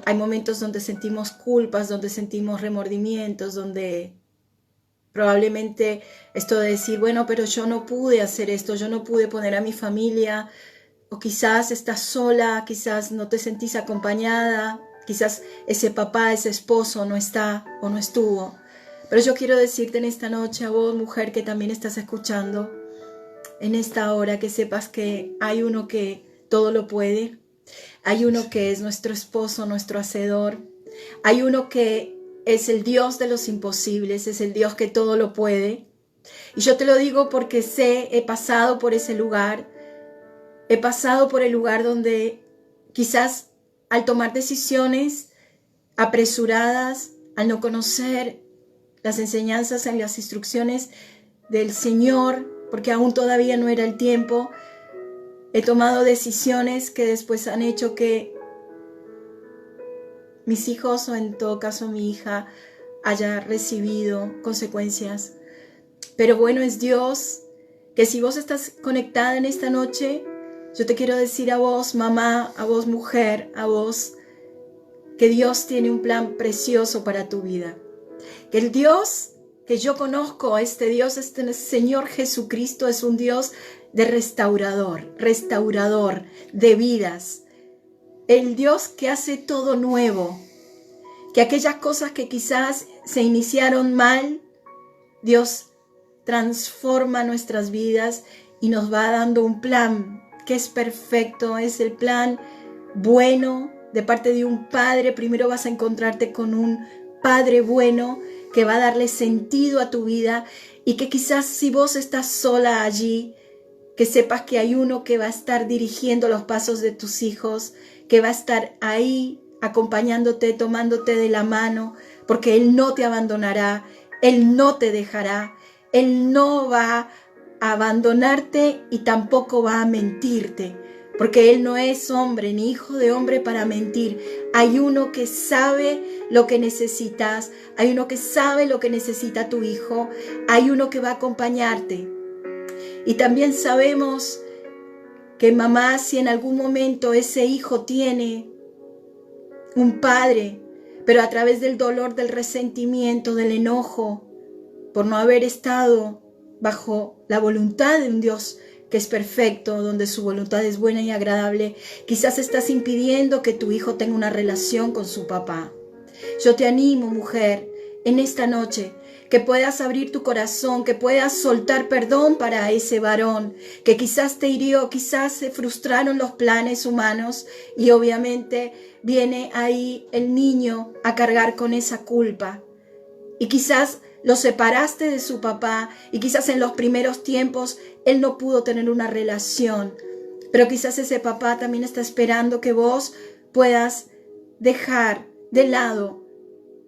hay momentos donde sentimos culpas, donde sentimos remordimientos, donde probablemente esto de decir, bueno, pero yo no pude hacer esto, yo no pude poner a mi familia, o quizás estás sola, quizás no te sentís acompañada, quizás ese papá, ese esposo no está o no estuvo. Pero yo quiero decirte en esta noche a vos, mujer, que también estás escuchando, en esta hora, que sepas que hay uno que todo lo puede, hay uno que es nuestro esposo, nuestro hacedor, hay uno que es el Dios de los imposibles, es el Dios que todo lo puede. Y yo te lo digo porque he pasado por ese lugar, he pasado por el lugar donde quizás al tomar decisiones apresuradas, al no conocer las enseñanzas en las instrucciones del Señor, porque aún todavía no era el tiempo, he tomado decisiones que después han hecho que mis hijos, o en todo caso mi hija, haya recibido consecuencias. Pero bueno es Dios, que si vos estás conectada en esta noche, yo te quiero decir a vos, mamá, a vos, mujer, a vos, que Dios tiene un plan precioso para tu vida. Que el Dios que yo conozco, este Dios, este Señor Jesucristo, es un Dios de restaurador de vidas. El Dios que hace todo nuevo. Que aquellas cosas que quizás se iniciaron mal, Dios transforma nuestras vidas y nos va dando un plan que es perfecto, es el plan bueno de parte de un padre. Primero vas a encontrarte con un padre bueno que va a darle sentido a tu vida y que quizás si vos estás sola allí, que sepas que hay uno que va a estar dirigiendo los pasos de tus hijos, que va a estar ahí acompañándote, tomándote de la mano, porque Él no te abandonará, Él no te dejará, Él no va a abandonarte y tampoco va a mentirte, porque Él no es hombre ni hijo de hombre para mentir. Hay uno que sabe lo que necesitas, hay uno que sabe lo que necesita tu hijo, hay uno que va a acompañarte. Y también sabemos que mamá, si en algún momento ese hijo tiene un padre, pero a través del dolor, del resentimiento, del enojo, por no haber estado bajo la voluntad de un Dios que es perfecto, donde su voluntad es buena y agradable, quizás estás impidiendo que tu hijo tenga una relación con su papá. Yo te animo, mujer, en esta noche, que puedas abrir tu corazón, que puedas soltar perdón para ese varón que quizás te hirió, quizás se frustraron los planes humanos y obviamente viene ahí el niño a cargar con esa culpa. Y quizás lo separaste de su papá y quizás en los primeros tiempos él no pudo tener una relación, pero quizás ese papá también está esperando que vos puedas dejar de lado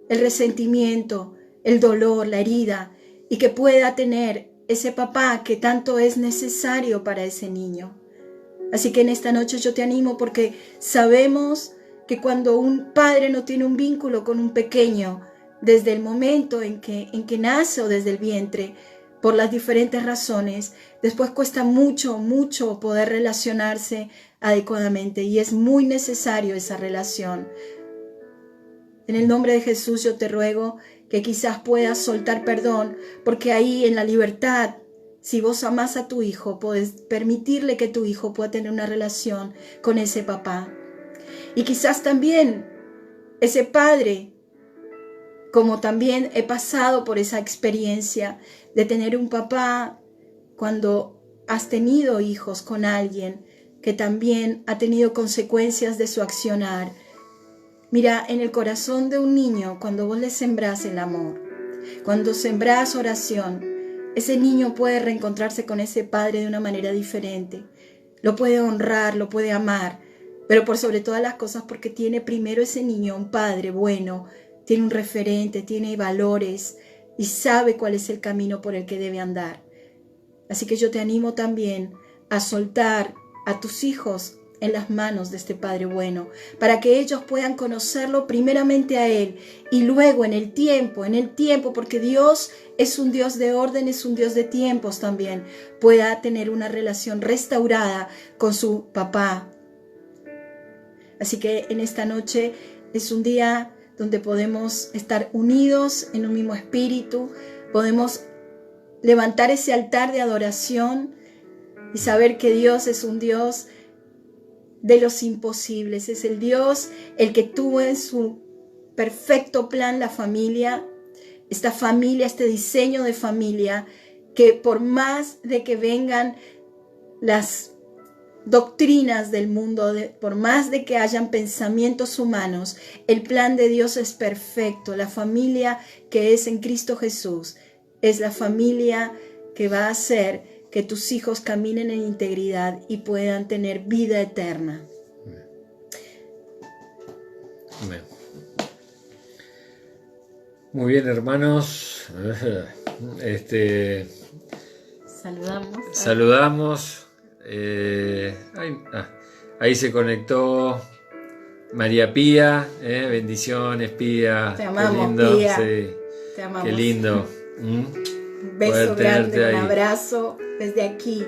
el resentimiento, el dolor, la herida, y que pueda tener ese papá que tanto es necesario para ese niño. Así que en esta noche yo te animo porque sabemos que cuando un padre no tiene un vínculo con un pequeño, desde el momento en que nace o desde el vientre, por las diferentes razones, después cuesta mucho poder relacionarse adecuadamente y es muy necesario esa relación. En el nombre de Jesús yo te ruego que quizás puedas soltar perdón, porque ahí en la libertad, si vos amás a tu hijo, podés permitirle que tu hijo pueda tener una relación con ese papá. Y quizás también ese padre, como también he pasado por esa experiencia de tener un papá cuando has tenido hijos con alguien que también ha tenido consecuencias de su accionar. Mira, en el corazón de un niño, cuando vos le sembrás el amor, cuando sembrás oración, ese niño puede reencontrarse con ese padre de una manera diferente. Lo puede honrar, lo puede amar, pero por sobre todas las cosas porque tiene primero ese niño un padre bueno, tiene un referente, tiene valores y sabe cuál es el camino por el que debe andar. Así que yo te animo también a soltar a tus hijos en las manos de este Padre bueno, para que ellos puedan conocerlo primeramente a Él y luego en el tiempo, porque Dios es un Dios de orden, es un Dios de tiempos también, pueda tener una relación restaurada con su papá. Así que en esta noche es un día donde podemos estar unidos en un mismo espíritu, podemos levantar ese altar de adoración y saber que Dios es un Dios de los imposibles, es el Dios el que tuvo en su perfecto plan la familia, esta familia, este diseño de familia, que por más de que vengan las doctrinas del mundo, por más de que hayan pensamientos humanos, el plan de Dios es perfecto. La familia que es en Cristo Jesús es la familia que va a hacer que tus hijos caminen en integridad y puedan tener vida eterna. Amén. Muy bien, hermanos. Saludamos. Ahí se conectó María Pía. Bendiciones, Pía. Te amamos, qué lindo. Pía. Sí. Te amamos. Qué lindo. Un beso grande, un abrazo desde aquí.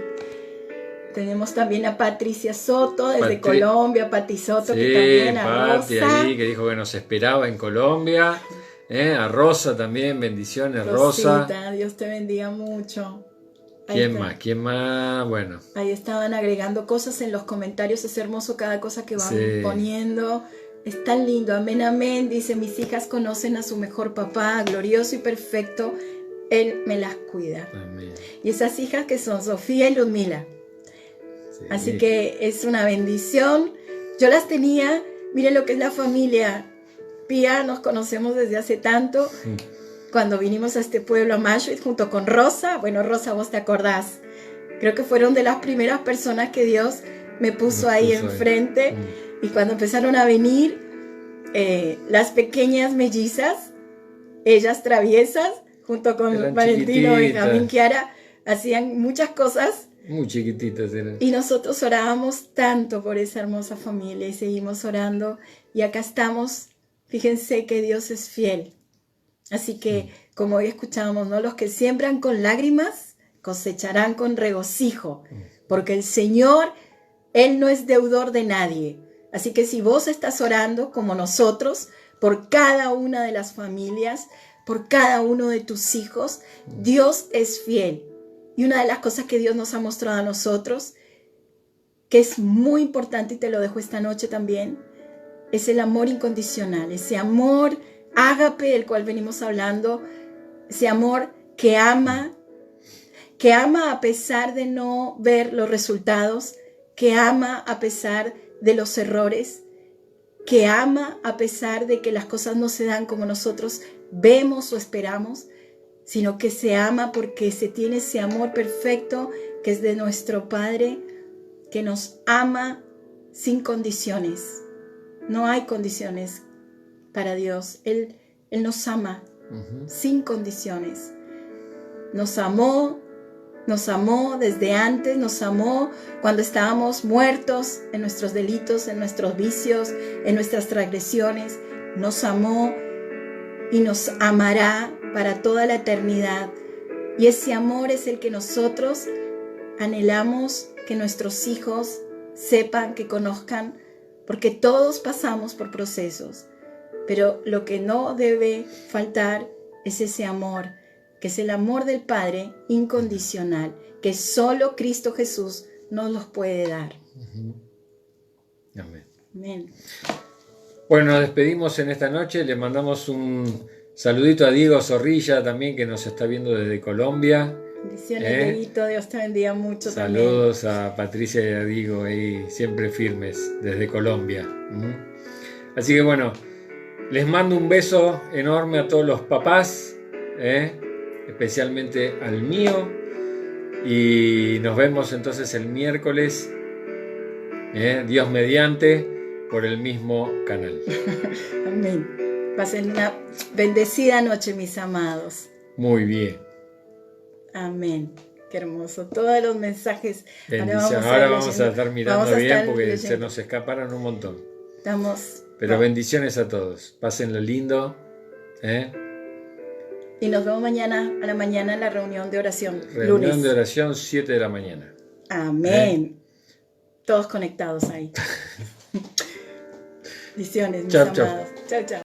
Tenemos también a Patricia Soto desde Colombia, Pati Soto, sí, que también a Pati Rosa. ahí, que dijo que nos esperaba en Colombia. A Rosa también, bendiciones, Rosita, Rosa. Dios te bendiga mucho. ¿Quién más? Bueno. Ahí estaban agregando cosas en los comentarios, es hermoso cada cosa que van poniendo. Es tan lindo, amén, amén. Dice, mis hijas conocen a su mejor papá, glorioso y perfecto. Él me las cuida. Amén. Y esas hijas que son Sofía y Ludmila. Sí. Así que es una bendición. Yo las tenía, miren lo que es la familia. Pía, nos conocemos desde hace tanto. Cuando vinimos a este pueblo, a Mashuit, junto con Rosa. Bueno, Rosa, vos te acordás. Creo que fueron de las primeras personas que Dios me puso ahí enfrente. Y cuando empezaron a venir las pequeñas mellizas, ellas traviesas, junto con eran Valentino, Benjamín, chiquititas. Kiara, hacían muchas cosas. Muy chiquititas eran. Y nosotros orábamos tanto por esa hermosa familia y seguimos orando. Y acá estamos. Fíjense que Dios es fiel. Así que, como hoy escuchábamos, ¿no? Los que siembran con lágrimas cosecharán con regocijo. Porque el Señor, Él no es deudor de nadie. Así que si vos estás orando, como nosotros, por cada una de las familias, por cada uno de tus hijos, Dios es fiel. Y una de las cosas que Dios nos ha mostrado a nosotros, que es muy importante y te lo dejo esta noche también, es el amor incondicional, ese amor ágape del cual venimos hablando, ese amor que ama a pesar de no ver los resultados, que ama a pesar de los errores, que ama a pesar de que las cosas no se dan como nosotros vemos o esperamos, sino que se ama porque se tiene ese amor perfecto que es de nuestro Padre, que nos ama sin condiciones. No hay condiciones para Dios. Él nos ama sin condiciones. Nos amó desde antes, nos amó cuando estábamos muertos en nuestros delitos, en nuestros vicios, en nuestras transgresiones. Nos amó y nos amará para toda la eternidad. Y ese amor es el que nosotros anhelamos que nuestros hijos sepan, que conozcan, porque todos pasamos por procesos. Pero lo que no debe faltar es ese amor, que es el amor del Padre incondicional, que solo Cristo Jesús nos los puede dar. Amén. Amén. Bueno, nos despedimos en esta noche. Le mandamos un saludito a Diego Zorrilla también, que nos está viendo desde Colombia. Bendiciones, Dieguito. Dios te bendiga mucho. Saludos también a Patricia y a Diego ahí, siempre firmes desde Colombia. Así que bueno, Les mando un beso enorme a todos los papás, especialmente al mío. Y nos vemos entonces el miércoles, Dios mediante, por el mismo canal. Amén. Pasen una bendecida noche, mis amados. Muy bien. Amén. Qué hermoso. Todos los mensajes. Bendición. Ahora vamos a estar mirando bien porque se nos escaparon un montón. Pero bendiciones a todos. Pásenlo lindo. Y nos vemos mañana a la mañana en la reunión de oración. Reunión lunes. de oración 7 de la mañana. Amén. Todos conectados ahí. Bendiciones, mis Chau, chau. amados. Chao, chao.